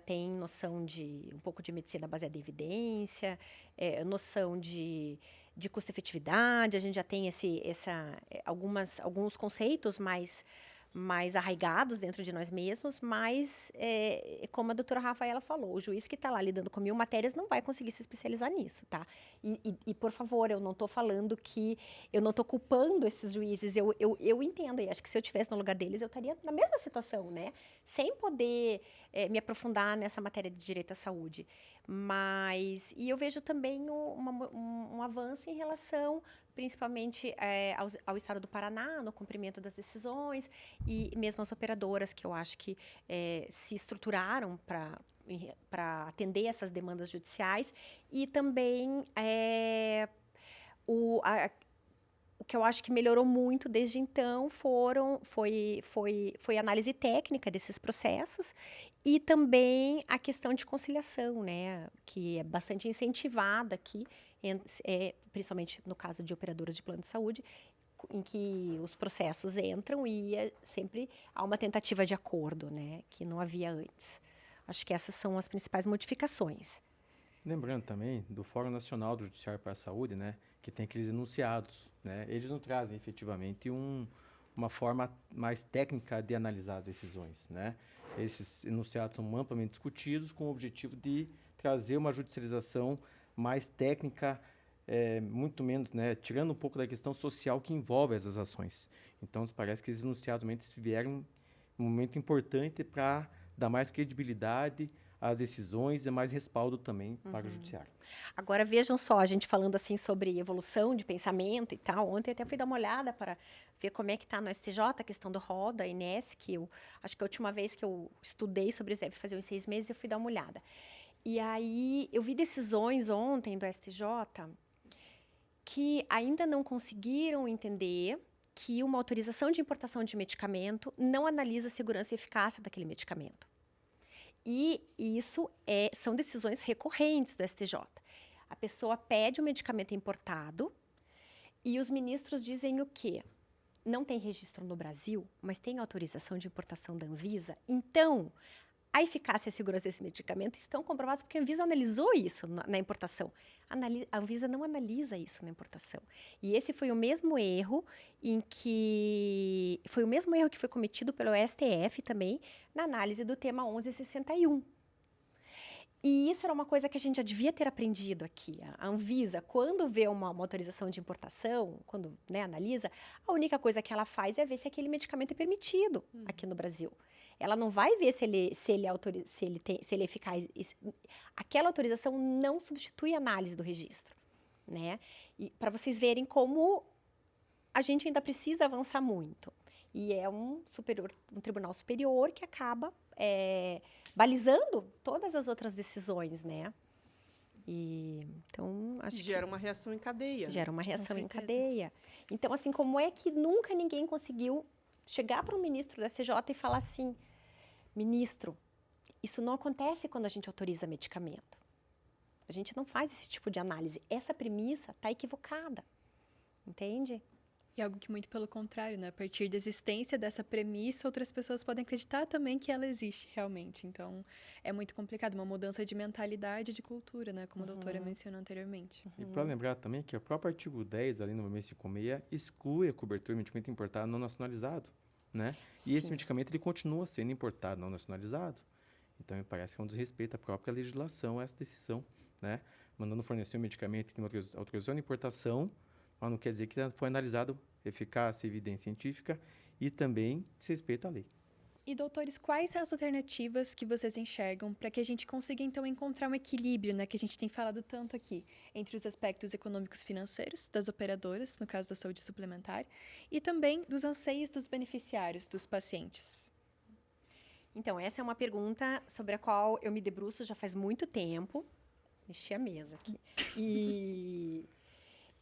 tem noção de um pouco de medicina baseada em evidência, noção de custo-efetividade, a gente já tem alguns conceitos mais arraigados dentro de nós mesmos, mas, como a doutora Rafaela falou, o juiz que está lá lidando com 1000 matérias não vai conseguir se especializar nisso, tá? E por favor, eu não estou falando que... Eu não estou culpando esses juízes, eu entendo, e acho que se eu estivesse no lugar deles, eu estaria na mesma situação, né? Sem poder me aprofundar nessa matéria de direito à saúde. E eu vejo também um avanço em relação, principalmente, ao Estado do Paraná, no cumprimento das decisões, e mesmo as operadoras, que eu acho que se estruturaram para atender essas demandas judiciais, e também o que eu acho que melhorou muito desde então foi a análise técnica desses processos e também a questão de conciliação, né, que é bastante incentivada aqui, principalmente no caso de operadoras de plano de saúde, em que os processos entram e sempre há uma tentativa de acordo, né, que não havia antes. Acho que essas são as principais modificações. Lembrando também do Fórum Nacional do Judiciário para a Saúde, né, que tem aqueles enunciados, né, eles não trazem efetivamente uma forma mais técnica de analisar as decisões, né. Esses enunciados são amplamente discutidos com o objetivo de trazer uma judicialização mais técnica, muito menos, né, tirando um pouco da questão social que envolve essas ações. Então, parece que esses enunciados vieram um momento importante para dar mais credibilidade às decisões e mais respaldo também para o judiciário. Agora, vejam só, a gente falando assim sobre evolução de pensamento e tal, ontem até fui dar uma olhada para ver como é que está no STJ a questão do rol da Inés, que eu acho que a última vez que eu estudei sobre isso, deve fazer uns 6 meses, eu fui dar uma olhada. E aí, eu vi decisões ontem do STJ que ainda não conseguiram entender que uma autorização de importação de medicamento não analisa a segurança e eficácia daquele medicamento. E isso são decisões recorrentes do STJ. A pessoa pede um medicamento importado e os ministros dizem o quê? Não tem registro no Brasil, mas tem autorização de importação da Anvisa. Então, a eficácia e a segurança desse medicamento estão comprovados porque a Anvisa analisou isso na importação. A Anvisa não analisa isso na importação. E esse foi o mesmo erro que foi cometido pelo STF também na análise do tema 1161. E isso era uma coisa que a gente já devia ter aprendido aqui. A Anvisa, quando vê uma autorização de importação, quando, né, analisa, a única coisa que ela faz é ver se aquele medicamento é permitido aqui no Brasil. Ela não vai ver se ele é eficaz. Aquela autorização não substitui a análise do registro, né? E para vocês verem como a gente ainda precisa avançar muito. E é um tribunal superior que acaba balizando todas as outras decisões, né? Então, acho que gera uma reação em cadeia. Gera uma reação em cadeia. Então, assim, como é que nunca ninguém conseguiu chegar para um ministro do STJ e falar assim: ministro, isso não acontece quando a gente autoriza medicamento. A gente não faz esse tipo de análise. Essa premissa está equivocada. Entende? E algo que muito pelo contrário, né? A partir da existência dessa premissa, outras pessoas podem acreditar também que ela existe realmente. Então, é muito complicado, uma mudança de mentalidade, de cultura, né? Como a doutora mencionou anteriormente. E para lembrar também que o próprio artigo 10, ali no 956, exclui a cobertura de medicamento importado não nacionalizado, né? E esse medicamento ele continua sendo importado não nacionalizado. Então, me parece que é um desrespeito à própria legislação essa decisão, né? Mandando fornecer um medicamento que tem autorização de importação, mas não quer dizer que foi analisado eficácia, evidência científica e também desrespeito à lei. E, doutores, quais são as alternativas que vocês enxergam para que a gente consiga, então, encontrar um equilíbrio, né, que a gente tem falado tanto aqui, entre os aspectos econômicos financeiros das operadoras, no caso da saúde suplementar, e também dos anseios dos beneficiários, dos pacientes? Então, essa é uma pergunta sobre a qual eu me debruço já faz muito tempo. Mexi a mesa aqui.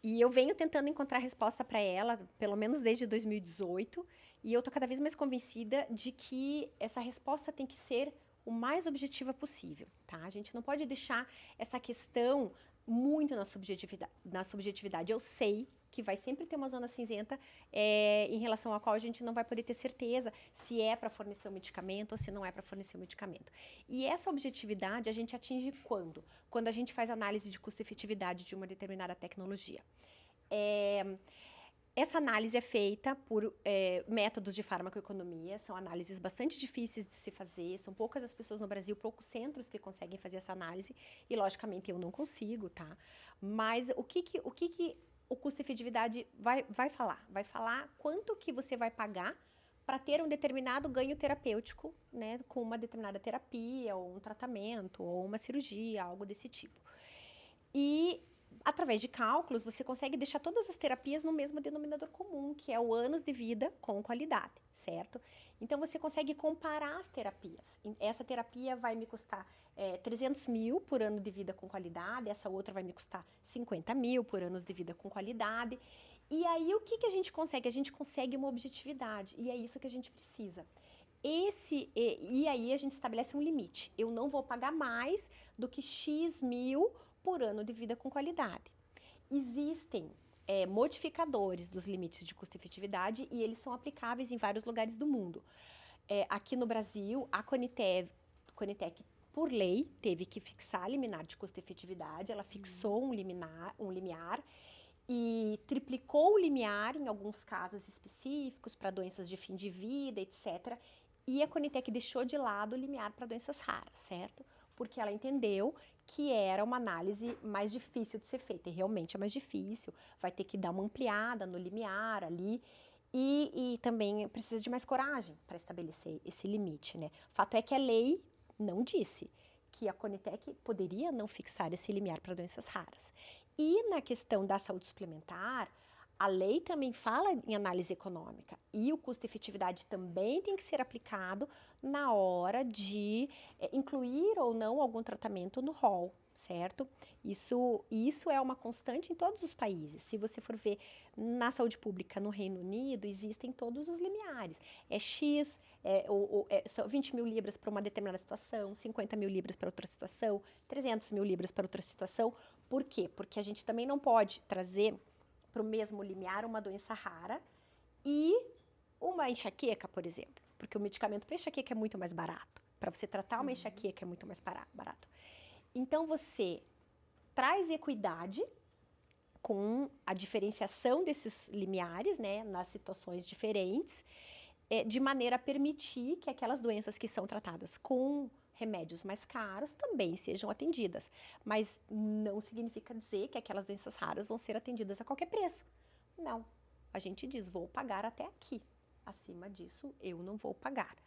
E eu venho tentando encontrar resposta para ela, pelo menos desde 2018, e eu estou cada vez mais convencida de que essa resposta tem que ser o mais objetiva possível, tá? A gente não pode deixar essa questão muito na subjetividade. Eu sei que vai sempre ter uma zona cinzenta em relação à qual a gente não vai poder ter certeza se é para fornecer o medicamento ou se não é para fornecer o medicamento. E essa objetividade a gente atinge quando? Quando a gente faz análise de custo-efetividade de uma determinada tecnologia. Essa análise é feita por métodos de farmacoeconomia, são análises bastante difíceis de se fazer, são poucas as pessoas no Brasil, poucos centros que conseguem fazer essa análise, e logicamente eu não consigo, tá? Mas o que o custo-efetividade vai falar? Vai falar quanto que você vai pagar para ter um determinado ganho terapêutico, né, com uma determinada terapia, ou um tratamento, ou uma cirurgia, algo desse tipo. E através de cálculos, você consegue deixar todas as terapias no mesmo denominador comum, que é o anos de vida com qualidade, certo? Então, você consegue comparar as terapias. Essa terapia vai me custar 300 mil por ano de vida com qualidade, essa outra vai me custar 50 mil por anos de vida com qualidade. E aí, o que a gente consegue? A gente consegue uma objetividade, e é isso que a gente precisa. E aí a gente estabelece um limite. Eu não vou pagar mais do que X mil por ano de vida com qualidade. Existem modificadores dos limites de custo-efetividade e eles são aplicáveis em vários lugares do mundo. Aqui no Brasil, a Conitec, por lei, teve que fixar liminar de custo-efetividade, ela fixou um limiar e triplicou o limiar em alguns casos específicos para doenças de fim de vida, etc. E a Conitec deixou de lado o limiar para doenças raras, certo? Porque ela entendeu que era uma análise mais difícil de ser feita, e realmente é mais difícil, vai ter que dar uma ampliada no limiar ali, e também precisa de mais coragem para estabelecer esse limite, né? Fato é que a lei não disse que a Conitec poderia não fixar esse limiar para doenças raras. E na questão da saúde suplementar, a lei também fala em análise econômica e o custo-efetividade também tem que ser aplicado na hora de incluir ou não algum tratamento no rol, certo? Isso é uma constante em todos os países. Se você for ver na saúde pública no Reino Unido, existem todos os limiares. X, são 20 mil libras para uma determinada situação, 50 mil libras para outra situação, 300 mil libras para outra situação. Por quê? Porque a gente também não pode trazer para o mesmo limiar uma doença rara e uma enxaqueca, por exemplo. Porque o medicamento para enxaqueca é muito mais barato. Para você tratar uma enxaqueca é muito mais barato. Então, você traz equidade com a diferenciação desses limiares, né, nas situações diferentes, de maneira a permitir que aquelas doenças que são tratadas com remédios mais caros também sejam atendidas, mas não significa dizer que aquelas doenças raras vão ser atendidas a qualquer preço. Não, a gente diz, vou pagar até aqui, acima disso eu não vou pagar.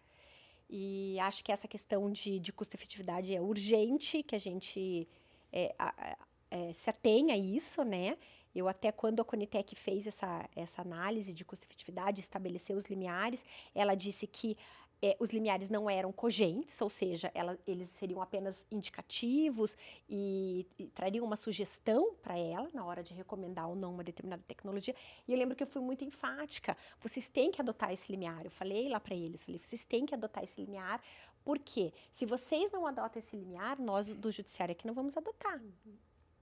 E acho que essa questão de custo-efetividade é urgente, que a gente se atenha a isso, né? Eu até quando a Conitec fez essa análise de custo-efetividade, estabeleceu os limiares, ela disse que os limiares não eram cogentes, ou seja, eles seriam apenas indicativos e trariam uma sugestão para ela na hora de recomendar ou não uma determinada tecnologia. E eu lembro que eu fui muito enfática, vocês têm que adotar esse limiar. Eu falei lá para eles, vocês têm que adotar esse limiar, porque se vocês não adotam esse limiar, nós do judiciário aqui não vamos adotar.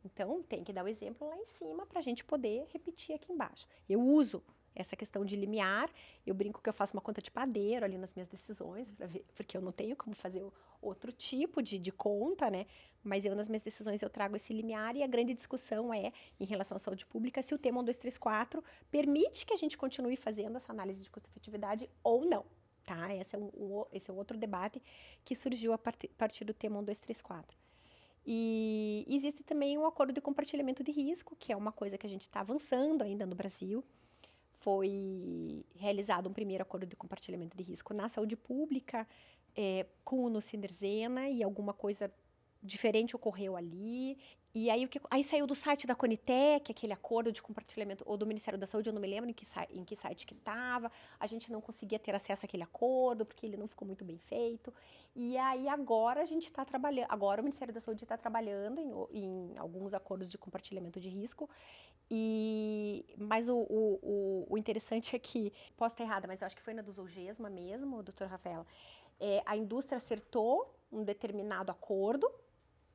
Então, tem que dar o exemplo lá em cima para a gente poder repetir aqui embaixo. Eu uso essa questão de limiar, eu brinco que eu faço uma conta de padeiro ali nas minhas decisões, para ver, porque eu não tenho como fazer outro tipo de conta, né? Mas nas minhas decisões, eu trago esse limiar e a grande discussão em relação à saúde pública, se o tema 1234 permite que a gente continue fazendo essa análise de custo-efetividade ou não, tá? Esse é um outro debate que surgiu a partir do tema 1234. E existe também um acordo de compartilhamento de risco, que é uma coisa que a gente está avançando ainda no Brasil. Foi realizado um primeiro acordo de compartilhamento de risco na saúde pública, com o Nusinerzena, e alguma coisa diferente ocorreu ali. E aí saiu do site da Conitec, aquele acordo de compartilhamento, ou do Ministério da Saúde, eu não me lembro em que site que estava. A gente não conseguia ter acesso àquele acordo, porque ele não ficou muito bem feito. E aí agora a gente está trabalhando, agora o Ministério da Saúde está trabalhando em alguns acordos de compartilhamento de risco. Mas o interessante é que, posso estar errada, mas eu acho que foi na do Zolgesma mesmo, doutor Rafaela, a indústria acertou um determinado acordo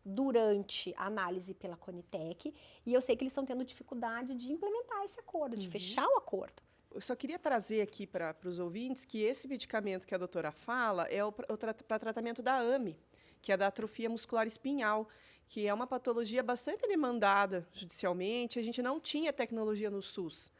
durante a análise pela Conitec, e eu sei que eles estão tendo dificuldade de implementar esse acordo, de fechar o acordo. Eu só queria trazer aqui para os ouvintes que esse medicamento que a doutora fala é para tratamento da AME, que é da atrofia muscular espinhal, que é uma patologia bastante demandada judicialmente. A gente não tinha tecnologia no SUS.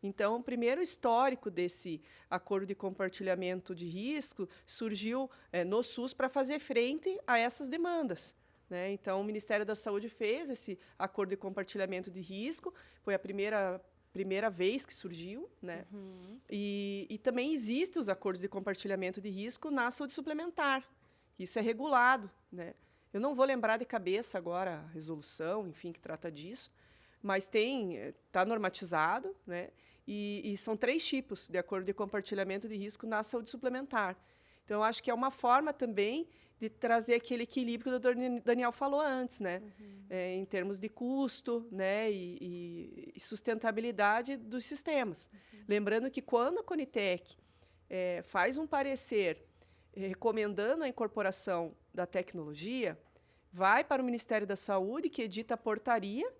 Então, o primeiro histórico desse acordo de compartilhamento de risco surgiu no SUS para fazer frente a essas demandas, né? Então, o Ministério da Saúde fez esse acordo de compartilhamento de risco, foi a primeira vez que surgiu, né? E também existem os acordos de compartilhamento de risco na saúde suplementar. Isso é regulado, né? Eu não vou lembrar de cabeça agora a resolução, enfim, que trata disso, mas está normatizado, né? E são 3 tipos de acordo de compartilhamento de risco na saúde suplementar. Então, eu acho que é uma forma também de trazer aquele equilíbrio que o doutor Daniel falou antes, né? Em termos de custo, né? E sustentabilidade dos sistemas. Lembrando que quando a Conitec faz um parecer recomendando a incorporação da tecnologia, vai para o Ministério da Saúde, que edita a portaria,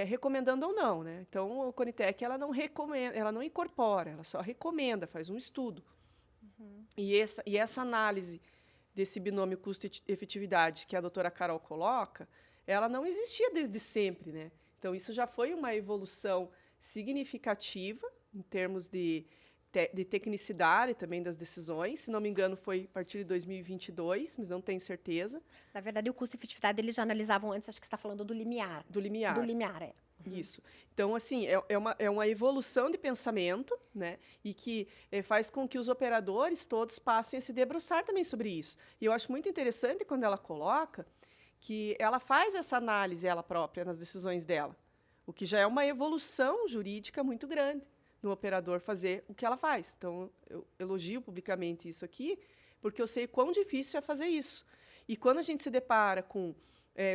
recomendando ou não, né? Então, a Conitec ela não recomenda, ela não incorpora, ela só recomenda, faz um estudo. E essa análise desse binômio custo-efetividade que a doutora Carol coloca, ela não existia desde sempre, né? Então, isso já foi uma evolução significativa em termos de tecnicidade também das decisões. Se não me engano, foi a partir de 2022, mas não tenho certeza. Na verdade, o custo-efetividade eles já analisavam antes, acho que você está falando do limiar. Do limiar. Do limiar, é. Isso. Então, assim, é uma evolução de pensamento, né? E que faz com que os operadores todos passem a se debruçar também sobre isso. E eu acho muito interessante quando ela coloca que ela faz essa análise, ela própria, nas decisões dela. O que já é uma evolução jurídica muito grande no operador fazer o que ela faz. Então, eu elogio publicamente isso aqui, porque eu sei quão difícil é fazer isso. E quando a gente se depara com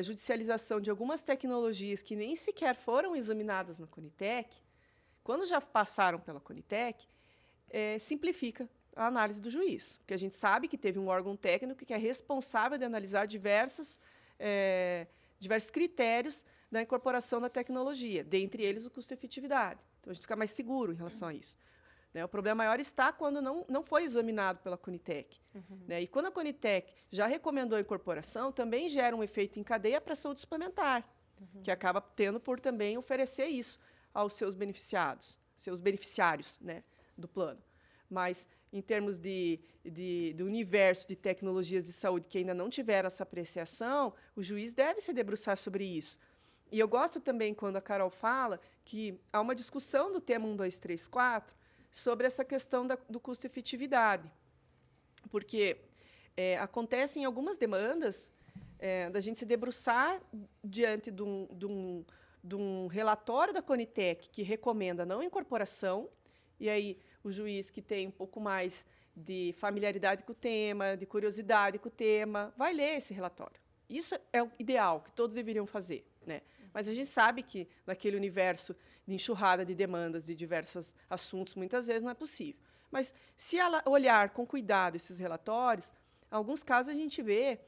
judicialização de algumas tecnologias que nem sequer foram examinadas na Conitec, quando já passaram pela Conitec, simplifica a análise do juiz, porque a gente sabe que teve um órgão técnico que é responsável de analisar diversos critérios da incorporação da tecnologia, dentre eles o custo-efetividade. Então, a gente fica mais seguro em relação a isso. Né? O problema maior está quando não foi examinado pela Conitec. Né? E quando a Conitec já recomendou a incorporação, também gera um efeito em cadeia para a saúde suplementar, que acaba tendo por também oferecer isso aos seus beneficiários, né, do plano. Mas, em termos do universo de tecnologias de saúde que ainda não tiveram essa apreciação, o juiz deve se debruçar sobre isso. E eu gosto também quando a Carol fala que há uma discussão do tema 1, 2, 3, 4 sobre essa questão do custo-efetividade. Porque acontecem algumas demandas da gente se debruçar diante de um relatório da Conitec que recomenda não incorporação, e aí o juiz que tem um pouco mais de familiaridade com o tema, de curiosidade com o tema, vai ler esse relatório. Isso é o ideal, que todos deveriam fazer, né? Mas a gente sabe que, naquele universo de enxurrada de demandas de diversos assuntos, muitas vezes não é possível. Mas, se ela olhar com cuidado esses relatórios, em alguns casos a gente vê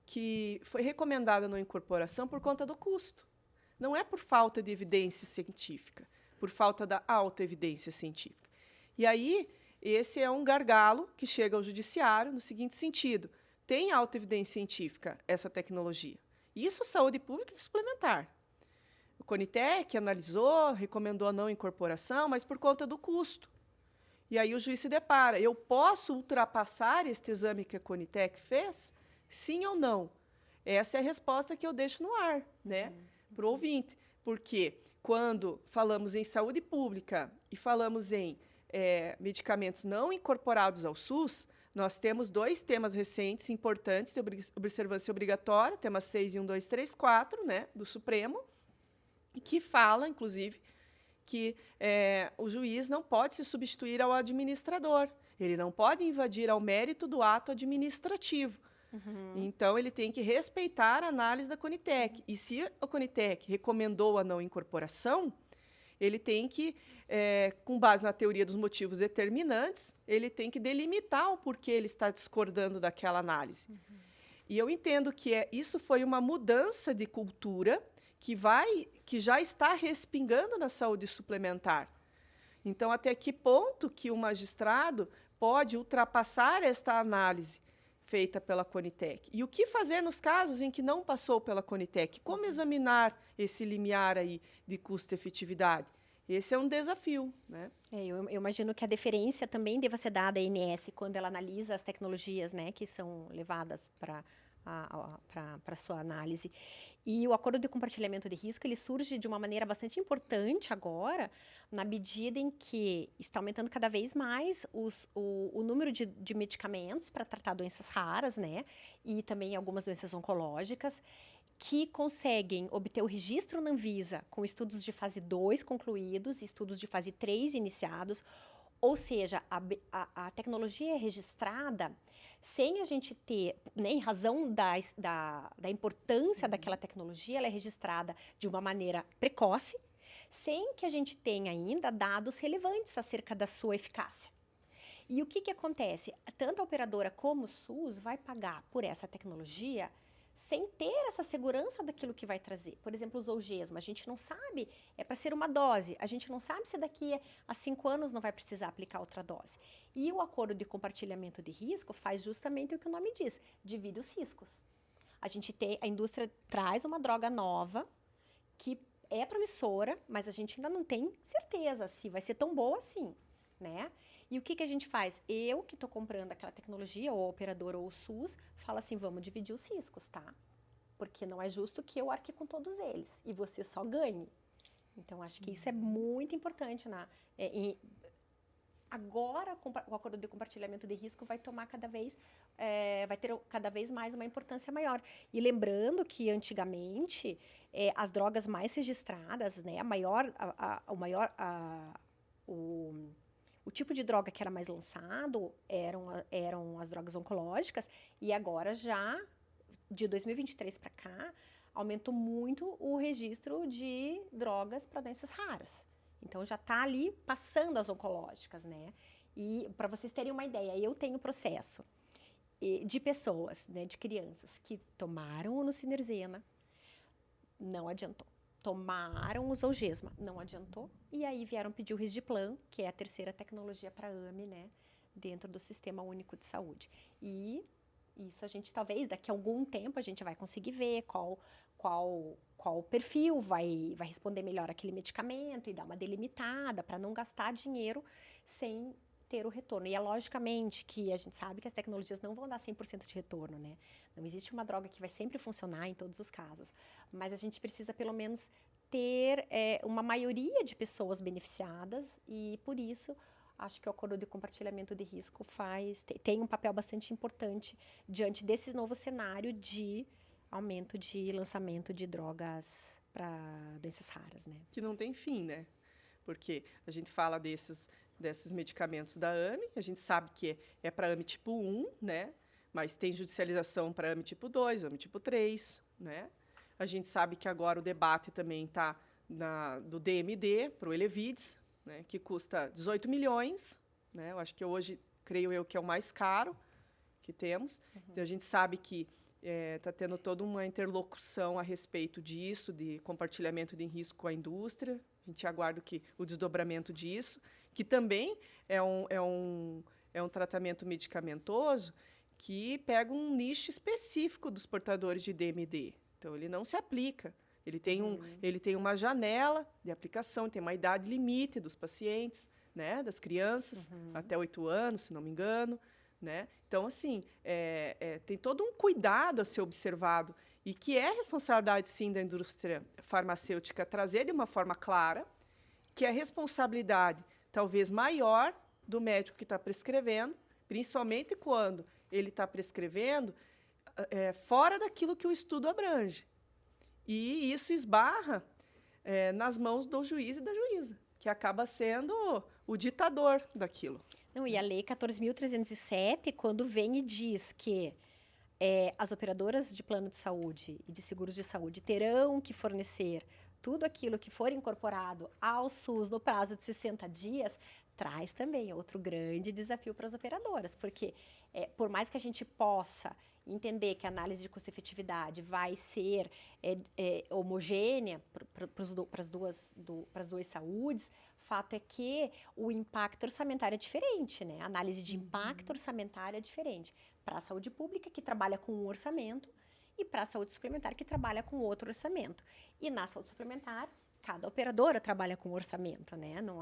que foi recomendada a não incorporação por conta do custo. Não é por falta de evidência científica, por falta da alta evidência científica. E aí, esse é um gargalo que chega ao judiciário no seguinte sentido: tem alta evidência científica essa tecnologia. Isso, saúde pública e suplementar. O Conitec analisou, recomendou a não incorporação, mas por conta do custo. E aí o juiz se depara: eu posso ultrapassar este exame que a Conitec fez? Sim ou não? Essa é a resposta que eu deixo no ar, né, para o ouvinte. Porque quando falamos em saúde pública e falamos em medicamentos não incorporados ao SUS, nós temos 2 temas recentes importantes de observância obrigatória, tema 6 e 1, 2, 3, 4, né, do Supremo, e que fala, inclusive, que o juiz não pode se substituir ao administrador. Ele não pode invadir ao mérito do ato administrativo. Então, ele tem que respeitar a análise da Conitec. E se a Conitec recomendou a não incorporação, ele tem que, com base na teoria dos motivos determinantes, ele tem que delimitar o porquê ele está discordando daquela análise. E eu entendo que isso foi uma mudança de cultura que já está respingando na saúde suplementar. Então, até que ponto que o magistrado pode ultrapassar esta análise feita pela Conitec? E o que fazer nos casos em que não passou pela Conitec? Como examinar esse limiar aí de custo-efetividade? Esse é um desafio, né? Eu imagino que a deferência também deva ser dada à ANS quando ela analisa as tecnologias, né, que são levadas para a sua análise. E o acordo de compartilhamento de risco, ele surge de uma maneira bastante importante agora, na medida em que está aumentando cada vez mais o número de medicamentos para tratar doenças raras, né, e também algumas doenças oncológicas, que conseguem obter o registro na Anvisa com estudos de fase 2 concluídos e estudos de fase 3 iniciados, ou seja, a tecnologia é registrada sem a gente ter, né, em razão da importância daquela tecnologia, ela é registrada de uma maneira precoce, sem que a gente tenha ainda dados relevantes acerca da sua eficácia. E o que acontece? Tanto a operadora como o SUS vai pagar por essa tecnologia sem ter essa segurança daquilo que vai trazer. Por exemplo, os Zolgensma, a gente não sabe, é para ser uma dose, a gente não sabe se daqui a 5 anos não vai precisar aplicar outra dose. E o acordo de compartilhamento de risco faz justamente o que o nome diz, divide os riscos. A indústria traz uma droga nova, que é promissora, mas a gente ainda não tem certeza se vai ser tão boa assim, né? E o que a gente faz? Eu, que estou comprando aquela tecnologia, ou a operadora ou o SUS, fala assim, vamos dividir os riscos, tá? Porque não é justo que eu arque com todos eles e você só ganhe. Então, acho que isso é muito importante. Agora, o acordo de compartilhamento de risco vai tomar vai ter cada vez mais uma importância maior. E lembrando que, antigamente, as drogas mais registradas, né, o tipo de droga que era mais lançado eram as drogas oncológicas, e agora já, de 2023 para cá, aumentou muito o registro de drogas para doenças raras. Então, já está ali passando as oncológicas, né? E, para vocês terem uma ideia, eu tenho processo de pessoas, né, de crianças, que tomaram o Nusinersen, não adiantou. Tomaram o Zolgensma, não adiantou. E aí vieram pedir o Risdiplam, que é a terceira tecnologia para AME, né, dentro do Sistema Único de Saúde. E isso a gente, talvez, daqui a algum tempo, a gente vai conseguir ver qual perfil vai responder melhor aquele medicamento e dar uma delimitada para não gastar dinheiro sem ter o retorno. E é logicamente que a gente sabe que as tecnologias não vão dar 100% de retorno, né? Não existe uma droga que vai sempre funcionar em todos os casos, mas a gente precisa pelo menos ter uma maioria de pessoas beneficiadas e, por isso, acho que o acordo de compartilhamento de risco tem um papel bastante importante diante desse novo cenário de aumento de lançamento de drogas para doenças raras, né? Que não tem fim, né? Porque a gente fala desses medicamentos da AME, a gente sabe que é para AME tipo 1, né? Mas tem judicialização para AME tipo 2, AME tipo 3, né? A gente sabe que agora o debate também está do DMD para o Elevides, né? Que custa 18 milhões, né? Eu acho que hoje, creio eu, que é o mais caro que temos. Então, a gente sabe que está tendo toda uma interlocução a respeito disso, de compartilhamento de risco com a indústria. A gente aguarda o desdobramento disso, que também é um tratamento medicamentoso que pega um nicho específico dos portadores de DMD. Então, ele não se aplica. Ele tem uma janela de aplicação, tem uma idade limite dos pacientes, né, das crianças, até 8 anos, se não me engano. Né? Então, assim, tem todo um cuidado a ser observado e que é responsabilidade, sim, da indústria farmacêutica trazer de uma forma clara que é responsabilidade talvez maior do médico que está prescrevendo, principalmente quando ele está prescrevendo fora daquilo que o estudo abrange. E isso esbarra nas mãos do juiz e da juíza, que acaba sendo o ditador daquilo. Não, e a Lei 14.307, quando vem e diz que as operadoras de plano de saúde e de seguros de saúde terão que fornecer tudo aquilo que for incorporado ao SUS no prazo de 60 dias, traz também outro grande desafio para as operadoras, porque por mais que a gente possa entender que a análise de custo-efetividade vai ser homogênea para as duas saúdes, fato é que o impacto orçamentário é diferente, né? A análise de impacto orçamentário é diferente para a saúde pública, que trabalha com um orçamento, e para a saúde suplementar, que trabalha com outro orçamento. E na saúde suplementar, cada operadora trabalha com orçamento, né? Não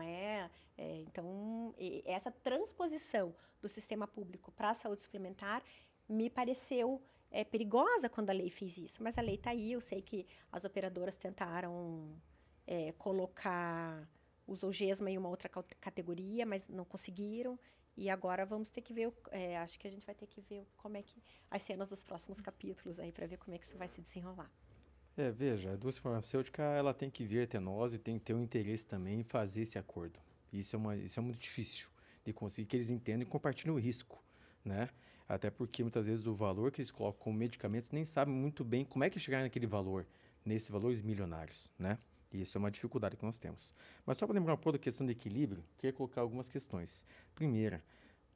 então, essa transposição do sistema público para a saúde suplementar me pareceu perigosa quando a lei fez isso. Mas a lei está aí, eu sei que as operadoras tentaram colocar o Zolgensma em uma outra categoria, mas não conseguiram. E agora vamos ter que ver, acho que a gente vai ter que ver como é que as cenas dos próximos capítulos aí, para ver como é que isso vai se desenrolar. Veja, a indústria farmacêutica ela tem que vir até nós e tem que ter um interesse também em fazer esse acordo. Isso é muito difícil de conseguir, que eles entendam e compartilhem o risco, né? Até porque muitas vezes o valor que eles colocam como medicamentos nem sabem muito bem como é que chegar naquele valor, nesses valores milionários, né? E isso é uma dificuldade que nós temos. Mas só para lembrar um pouco da questão de equilíbrio, queria colocar algumas questões. Primeira,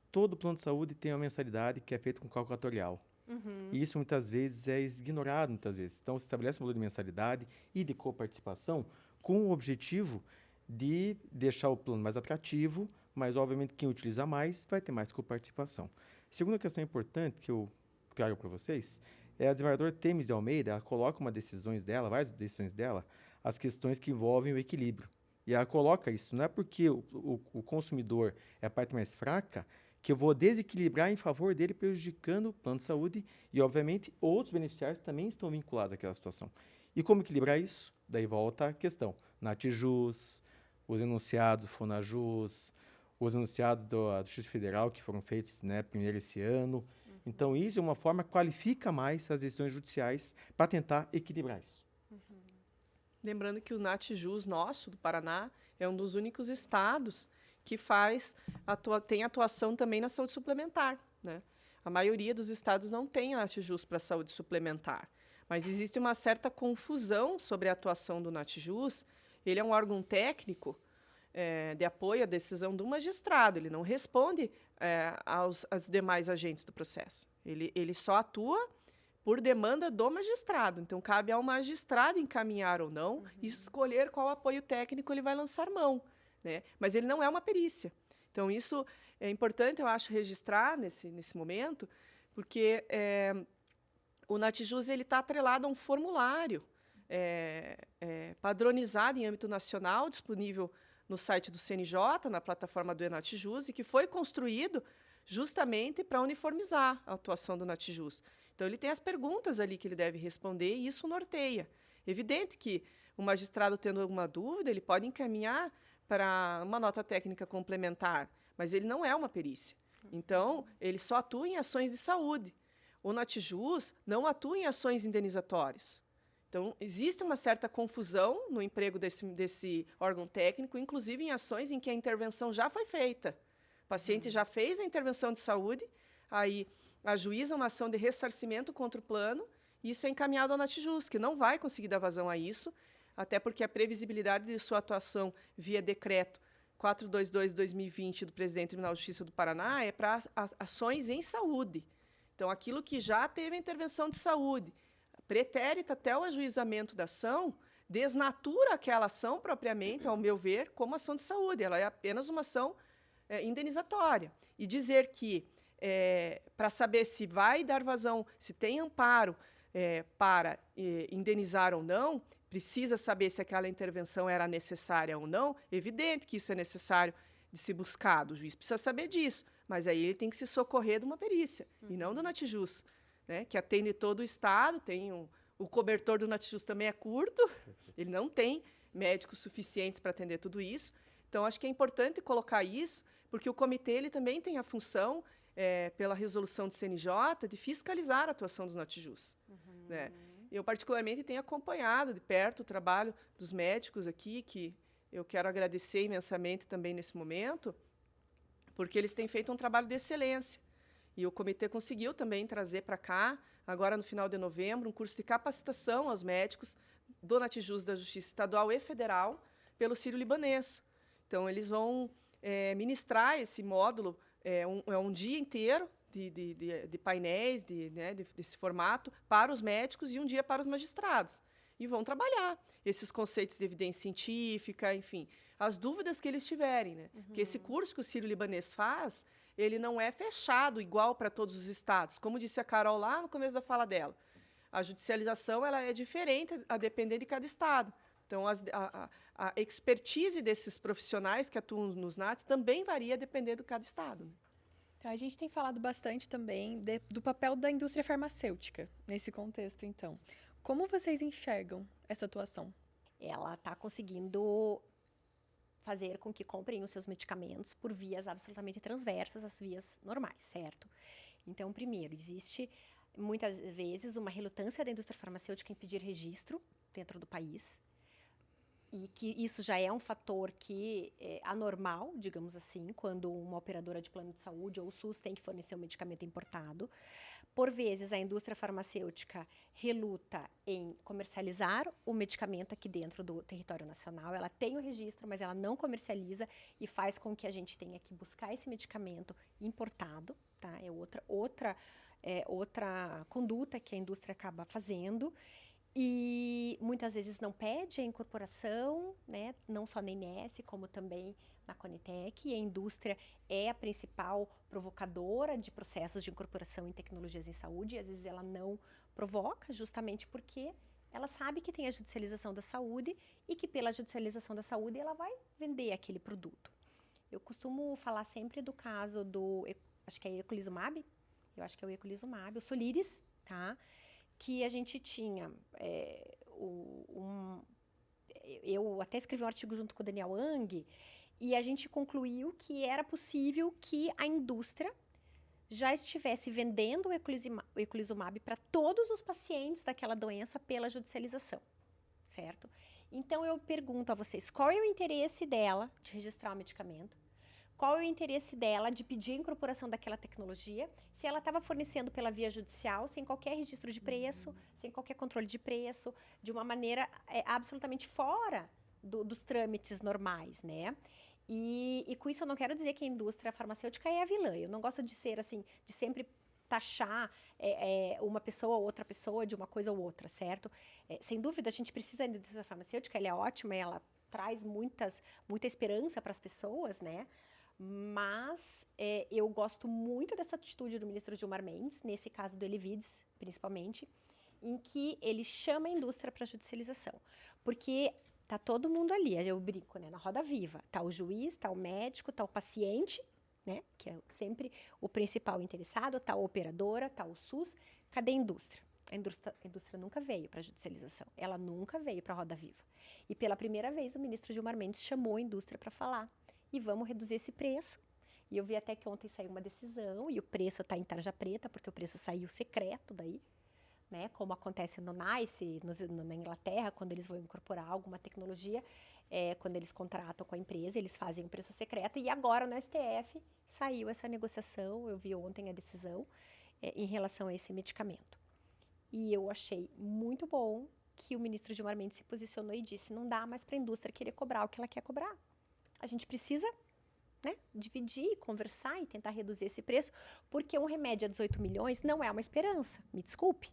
todo plano de saúde tem uma mensalidade que é feita com cálculo atorial. E isso muitas vezes é ignorado, muitas vezes. Então, se estabelece um valor de mensalidade e de coparticipação com o objetivo de deixar o plano mais atrativo, mas, obviamente, quem utiliza mais vai ter mais coparticipação. Segunda questão importante que eu trago para vocês é a desembargadora Temis de Almeida, ela coloca várias decisões dela, as questões que envolvem o equilíbrio. E ela coloca isso, não é porque o consumidor é a parte mais fraca que eu vou desequilibrar em favor dele, prejudicando o plano de saúde e, obviamente, outros beneficiários também estão vinculados àquela situação. E como equilibrar isso? Daí volta a questão. Natjus, os enunciados Fonajus, os enunciados da Justiça Federal que foram feitos, né, primeiro esse ano. Então, isso é uma forma que qualifica mais as decisões judiciais para tentar equilibrar isso. Lembrando que o Natjus nosso, do Paraná, é um dos únicos estados que tem atuação também na saúde suplementar, né? A maioria dos estados não tem Natjus para saúde suplementar, mas existe uma certa confusão sobre a atuação do Natjus. Ele é um órgão técnico de apoio à decisão do magistrado, ele não responde aos demais agentes do processo. Ele só atua por demanda do magistrado. Então, cabe ao magistrado encaminhar ou não e escolher qual apoio técnico ele vai lançar mão, né? Mas ele não é uma perícia. Então, isso é importante, eu acho, registrar nesse momento, porque o Natjus está atrelado a um formulário padronizado em âmbito nacional, disponível no site do CNJ, na plataforma do Natjus, e que foi construído justamente para uniformizar a atuação do Natjus. Então, ele tem as perguntas ali que ele deve responder e isso norteia. Evidente que o magistrado, tendo alguma dúvida, ele pode encaminhar para uma nota técnica complementar, mas ele não é uma perícia. Então, ele só atua em ações de saúde. O Natjus não atua em ações indenizatórias. Então, existe uma certa confusão no emprego desse órgão técnico, inclusive em ações em que a intervenção já foi feita. O paciente já fez a intervenção de saúde, aí ajuiza uma ação de ressarcimento contra o plano, e isso é encaminhado ao Natjus, que não vai conseguir dar vazão a isso, até porque a previsibilidade de sua atuação via decreto 422/2020 do Presidente do Tribunal de Justiça do Paraná é para ações em saúde. Então, aquilo que já teve a intervenção de saúde, pretérita até o ajuizamento da ação, desnatura aquela ação propriamente, ao meu ver, como ação de saúde. Ela é apenas uma ação indenizatória. E dizer que, para saber se vai dar vazão, se tem amparo para indenizar ou não, precisa saber se aquela intervenção era necessária ou não. Evidente que isso é necessário de se buscar, o juiz precisa saber disso, mas aí ele tem que se socorrer de uma perícia, e não do Natjus, né, que atende todo o Estado. O cobertor do Natjus também é curto, ele não tem médicos suficientes para atender tudo isso. Então, acho que é importante colocar isso, porque o comitê ele também tem a função, pela resolução do CNJ, de fiscalizar a atuação dos Natjus. Né? Eu, particularmente, tenho acompanhado de perto o trabalho dos médicos aqui, que eu quero agradecer imensamente também nesse momento, porque eles têm feito um trabalho de excelência. E o comitê conseguiu também trazer para cá, agora no final de novembro, um curso de capacitação aos médicos do Natjus da Justiça Estadual e Federal pelo Sírio-Libanês. Então, eles vão ministrar esse módulo, um dia inteiro de painéis desse formato para os médicos e um dia para os magistrados. E vão trabalhar esses conceitos de evidência científica, enfim, as dúvidas que eles tiverem. Né? Porque esse curso que o Sírio-Libanês faz, ele não é fechado igual para todos os estados. Como disse a Carol lá no começo da fala dela, a judicialização ela é diferente a depender de cada estado. Então, a expertise desses profissionais que atuam nos NATs também varia dependendo de cada estado. Né? Então, a gente tem falado bastante também do papel da indústria farmacêutica nesse contexto, então. Como vocês enxergam essa atuação? Ela está conseguindo fazer com que comprem os seus medicamentos por vias absolutamente transversas às vias normais, certo? Então, primeiro, existe muitas vezes uma relutância da indústria farmacêutica em pedir registro dentro do país. e que isso já é um fator que é anormal, digamos assim, quando uma operadora de plano de saúde ou o SUS tem que fornecer um medicamento importado. Por vezes, a indústria farmacêutica reluta em comercializar o medicamento aqui dentro do território nacional. Ela tem o registro, mas ela não comercializa e faz com que a gente tenha que buscar esse medicamento importado, tá? É outra conduta que a indústria acaba fazendo. E muitas vezes não pede a incorporação, né? Não só na INS, como também na Conitec. E a indústria é a principal provocadora de processos de incorporação em tecnologias em saúde. E às vezes ela não provoca, justamente porque ela sabe que tem a judicialização da saúde e que pela judicialização da saúde ela vai vender aquele produto. Eu costumo falar sempre do caso acho que é eculizumab, o Soliris, tá? Que a gente tinha, eu até escrevi um artigo junto com o Daniel Ang, e a gente concluiu que era possível que a indústria já estivesse vendendo o eculizumab para todos os pacientes daquela doença pela judicialização, certo? Então, eu pergunto a vocês, qual é o interesse dela de registrar o medicamento? Qual é o interesse dela de pedir a incorporação daquela tecnologia, se ela estava fornecendo pela via judicial, sem qualquer registro de preço, sem qualquer controle de preço, de uma maneira absolutamente fora dos trâmites normais, né? E com isso eu não quero dizer que a indústria farmacêutica é a vilã. Eu não gosto de ser assim, de sempre taxar uma pessoa ou outra pessoa de uma coisa ou outra, certo? Sem dúvida, a gente precisa da indústria farmacêutica, ela é ótima, ela traz muita esperança para as pessoas, né? Mas eu gosto muito dessa atitude do ministro Gilmar Mendes, nesse caso do Elivides, principalmente, em que ele chama a indústria para judicialização. Porque tá todo mundo ali, eu brinco, né, na roda viva. Tá o juiz, tá o médico, tá o paciente, né, que é sempre o principal interessado, tá a operadora, tá o SUS. Cadê a indústria? A indústria nunca veio para a judicialização. Ela nunca veio para a roda viva. E pela primeira vez o ministro Gilmar Mendes chamou a indústria para falar. E vamos reduzir esse preço. E eu vi até que ontem saiu uma decisão e o preço está em tarja preta, porque o preço saiu secreto daí, né? Como acontece no NICE, na Inglaterra, quando eles vão incorporar alguma tecnologia, quando eles contratam com a empresa, eles fazem um preço secreto. E agora no STF saiu essa negociação, eu vi ontem a decisão em relação a esse medicamento. E eu achei muito bom que o ministro Gilmar Mendes se posicionou e disse, não dá mais para a indústria querer cobrar o que ela quer cobrar. A gente precisa, né, dividir, conversar e tentar reduzir esse preço, porque um remédio a 18 milhões não é uma esperança, me desculpe.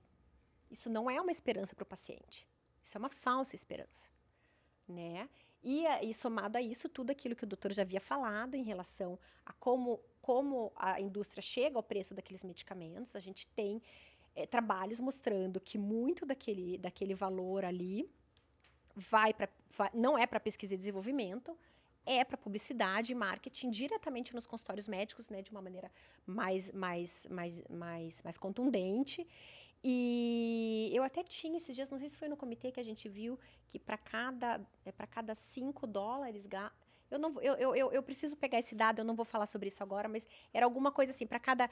Isso não é uma esperança para o paciente. Isso é uma falsa esperança, né? E somado a isso, tudo aquilo que o doutor já havia falado em relação a como a indústria chega ao preço daqueles medicamentos, a gente tem trabalhos mostrando que muito daquele valor ali não é para pesquisa e desenvolvimento, é para publicidade e marketing diretamente nos consultórios médicos, né, de uma maneira mais contundente. E eu até tinha esses dias, não sei se foi no comitê que a gente viu, que para cada $5, eu preciso pegar esse dado, eu não vou falar sobre isso agora, mas era alguma coisa assim, para cada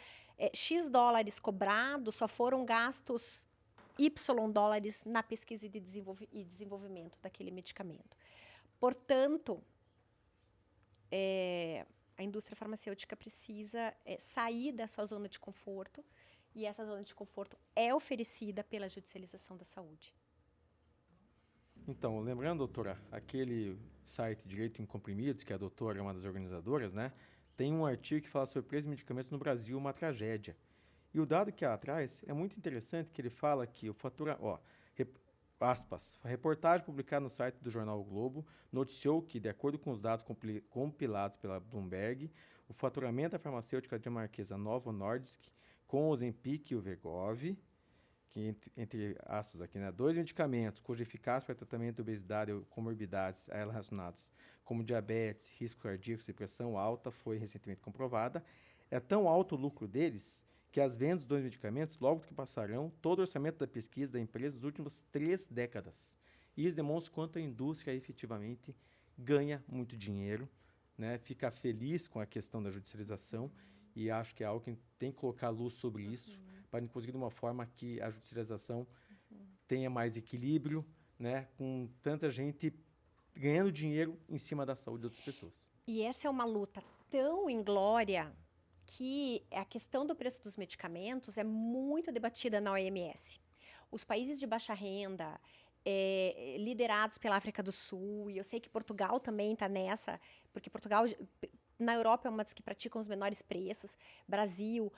X dólares cobrados, só foram gastos Y dólares na pesquisa e desenvolvimento daquele medicamento. Portanto, a indústria farmacêutica precisa sair da sua zona de conforto, e essa zona de conforto é oferecida pela judicialização da saúde. Então, lembrando, doutora, aquele site Direito em Comprimidos, que a doutora é uma das organizadoras, né? Tem um artigo que fala sobre preços de medicamentos no Brasil, uma tragédia. E o dado que há atrás é muito interessante, que ele fala que o aspas, a reportagem publicada no site do jornal o Globo noticiou que, de acordo com os dados compilados pela Bloomberg, o faturamento da farmacêutica dinamarquesa Novo Nordisk com o Ozempic e o Wegovy, que entre aspas aqui, né, 2 medicamentos cuja eficácia para tratamento de obesidade ou comorbidades a elas relacionadas, como diabetes, risco cardíaco e pressão alta, foi recentemente comprovada. É tão alto o lucro deles que as vendas dos 2 medicamentos logo que passarão todo o orçamento da pesquisa da empresa nas últimas 3 décadas. E isso demonstra quanto a indústria efetivamente ganha muito dinheiro, né, fica feliz com a questão da judicialização, e acho que é algo que tem que colocar luz sobre isso, para conseguir de uma forma que a judicialização tenha mais equilíbrio, né, com tanta gente ganhando dinheiro em cima da saúde de outras pessoas. E essa é uma luta tão inglória que a questão do preço dos medicamentos é muito debatida na OMS. Os países de baixa renda, liderados pela África do Sul, e eu sei que Portugal também está nessa, porque Portugal, na Europa, é uma das que praticam os menores preços. Brasil,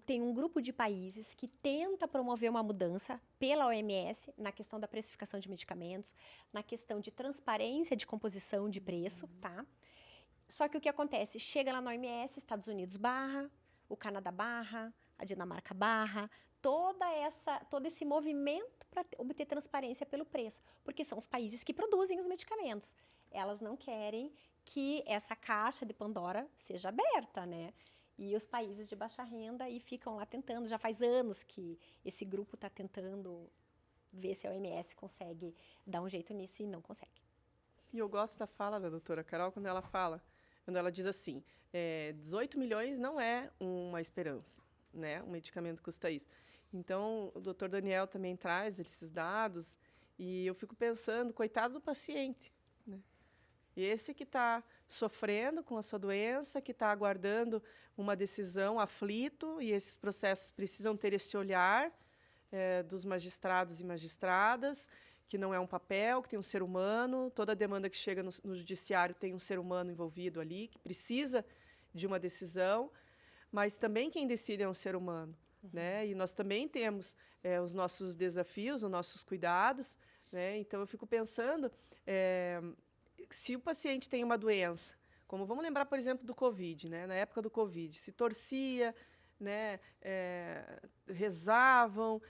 tem um grupo de países que tenta promover uma mudança pela OMS na questão da precificação de medicamentos, na questão de transparência de composição de preço, tá? Só que o que acontece? Chega lá na OMS, Estados Unidos barra, o Canadá barra, a Dinamarca barra, todo esse movimento para obter transparência pelo preço, porque são os países que produzem os medicamentos. Elas não querem que essa caixa de Pandora seja aberta, né? E os países de baixa renda aí ficam lá tentando, já faz anos que esse grupo está tentando ver se a OMS consegue dar um jeito nisso e não consegue. E eu gosto da fala da doutora Carol quando ela diz assim, 18 milhões não é uma esperança, né? Um medicamento custa isso. Então, o doutor Daniel também traz esses dados e eu fico pensando, coitado do paciente, né? Esse que está sofrendo com a sua doença, que está aguardando uma decisão, aflito, e esses processos precisam ter esse olhar dos magistrados e magistradas, que não é um papel, que tem um ser humano, toda demanda que chega no judiciário tem um ser humano envolvido ali, que precisa de uma decisão, mas também quem decide é um ser humano, né? E nós também temos os nossos desafios, os nossos cuidados, né? Então, eu fico pensando, se o paciente tem uma doença, como vamos lembrar, por exemplo, do Covid, né? Na época do Covid, se torcia, né? Rezavam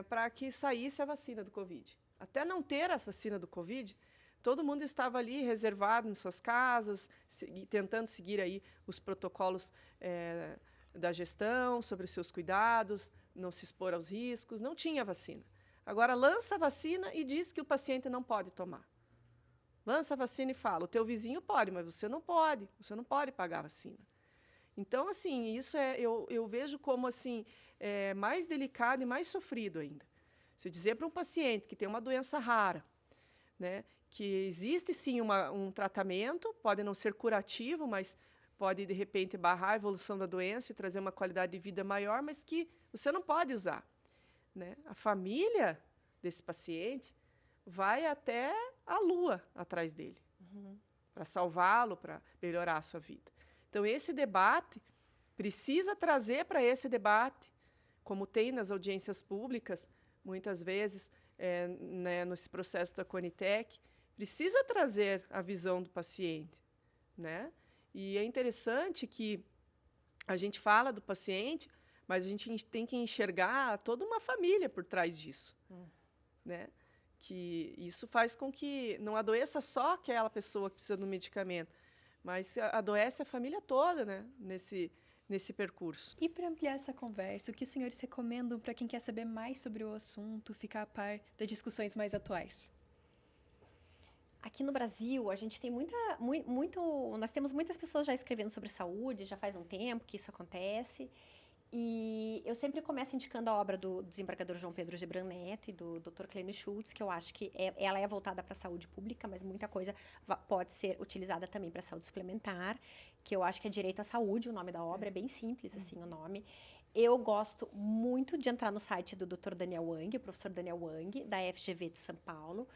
para que saísse a vacina do Covid. Até não ter a vacina do Covid, todo mundo estava ali reservado em suas casas, tentando seguir aí os protocolos da gestão, sobre os seus cuidados, não se expor aos riscos, não tinha vacina. Agora, lança a vacina e diz que o paciente não pode tomar. Lança a vacina e fala, o teu vizinho pode, mas você não pode pagar a vacina. Então, assim, isso eu vejo como assim, mais delicado e mais sofrido ainda. Se dizer para um paciente que tem uma doença rara, né, que existe sim um tratamento, pode não ser curativo, mas pode, de repente, barrar a evolução da doença e trazer uma qualidade de vida maior, mas que você não pode usar, né? A família desse paciente vai até a lua atrás dele, para salvá-lo, para melhorar a sua vida. Então, esse debate precisa trazer para esse debate, como tem nas audiências públicas, muitas vezes, né, nesse processo da Conitec, precisa trazer a visão do paciente, né? E é interessante que a gente fala do paciente, mas a gente tem que enxergar toda uma família por trás disso, né? Que isso faz com que não adoeça só aquela pessoa que precisa do medicamento, mas adoece a família toda, né? Nesse percurso. E para ampliar essa conversa, o que os senhores recomendam para quem quer saber mais sobre o assunto, ficar a par das discussões mais atuais? Aqui no Brasil, a gente tem nós temos muitas pessoas já escrevendo sobre saúde, já faz um tempo que isso acontece. E eu sempre começo indicando a obra do desembargador João Pedro Gebran Neto e do Dr. Clênio Schultz, que eu acho que ela é voltada para a saúde pública, mas muita coisa pode ser utilizada também para a saúde suplementar, que eu acho que é Direito à Saúde, o nome da obra, é bem simples assim o nome. Eu gosto muito de entrar no site do Dr. Daniel Wang, o professor Daniel Wang, da FGV de São Paulo.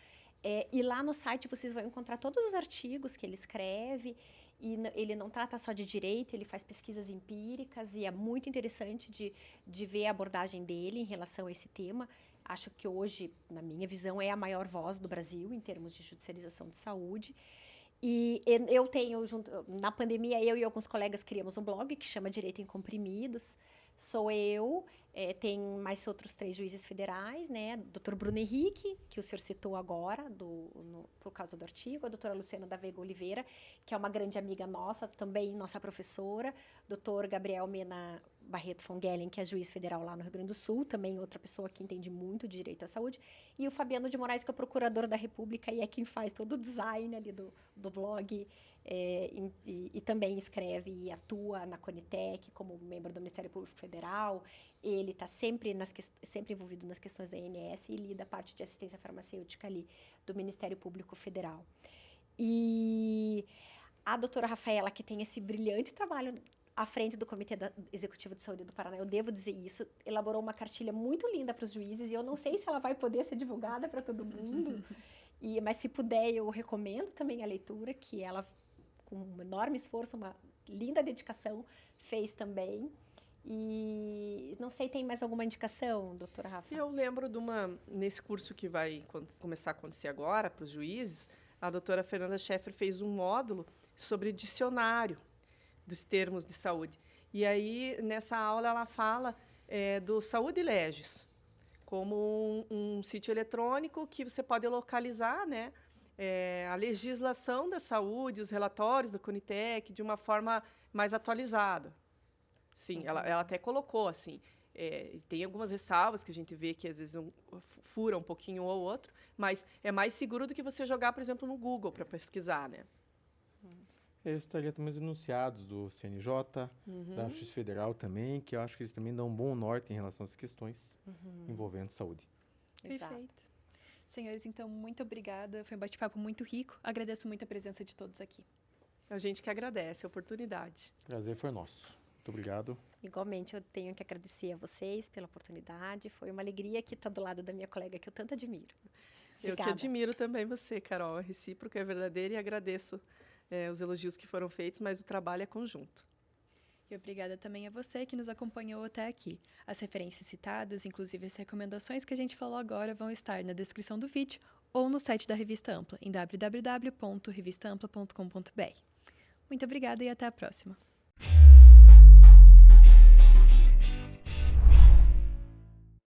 E lá no site vocês vão encontrar todos os artigos que ele escreve, e ele não trata só de direito, ele faz pesquisas empíricas, e é muito interessante de ver a abordagem dele em relação a esse tema. Acho que hoje, na minha visão, é a maior voz do Brasil em termos de judicialização de saúde. E eu tenho, na pandemia, eu e alguns colegas criamos um blog que chama Direito em Comprimidos. Sou eu, tem mais outros 3 juízes federais, né? Dr. Bruno Henrique, que o senhor citou agora, por causa do artigo, a doutora Luciana da Veiga Oliveira, que é uma grande amiga nossa, também nossa professora, Dr. Gabriel Mena Barreto Fongelen, que é juiz federal lá no Rio Grande do Sul, também outra pessoa que entende muito de direito à saúde, e o Fabiano de Moraes, que é o procurador da República e é quem faz todo o design ali do blog, e também escreve e atua na Conitec como membro do Ministério Público Federal. Ele está sempre envolvido nas questões da ANS e lida a parte de assistência farmacêutica ali do Ministério Público Federal. E a doutora Rafaela, que tem esse brilhante trabalho à frente do Comitê Executivo de Saúde do Paraná, eu devo dizer isso, elaborou uma cartilha muito linda para os juízes, e eu não sei se ela vai poder ser divulgada para todo mundo, mas se puder, eu recomendo também a leitura, que ela, com um enorme esforço, uma linda dedicação, fez também. E não sei, tem mais alguma indicação, doutora Rafa? Eu lembro nesse curso que vai começar a acontecer agora para os juízes, a doutora Fernanda Scheffer fez um módulo sobre dicionário dos termos de saúde. E aí, nessa aula, ela fala do Saúde Legis, como um sítio eletrônico que você pode localizar, né, a legislação da saúde, os relatórios da Conitec, de uma forma mais atualizada. Sim, ela até colocou assim. Tem algumas ressalvas que a gente vê que às vezes fura um pouquinho um ou outro, mas é mais seguro do que você jogar, por exemplo, no Google para pesquisar, né? Eu estaria também os enunciados do CNJ, da Justiça Federal também, que eu acho que eles também dão um bom norte em relação às questões envolvendo saúde. Perfeito. Senhores, então, muito obrigada. Foi um bate-papo muito rico. Agradeço muito a presença de todos aqui. A gente que agradece a oportunidade. Prazer foi nosso. Muito obrigado. Igualmente, eu tenho que agradecer a vocês pela oportunidade. Foi uma alegria que estar do lado da minha colega, que eu tanto admiro. Obrigada. Eu que admiro também você, Carol. A recíproca é verdadeira e agradeço os elogios que foram feitos, mas o trabalho é conjunto. E obrigada também a você que nos acompanhou até aqui. As referências citadas, inclusive as recomendações que a gente falou agora, vão estar na descrição do vídeo ou no site da Revista Ampla, em www.revistaampla.com.br. Muito obrigada e até a próxima.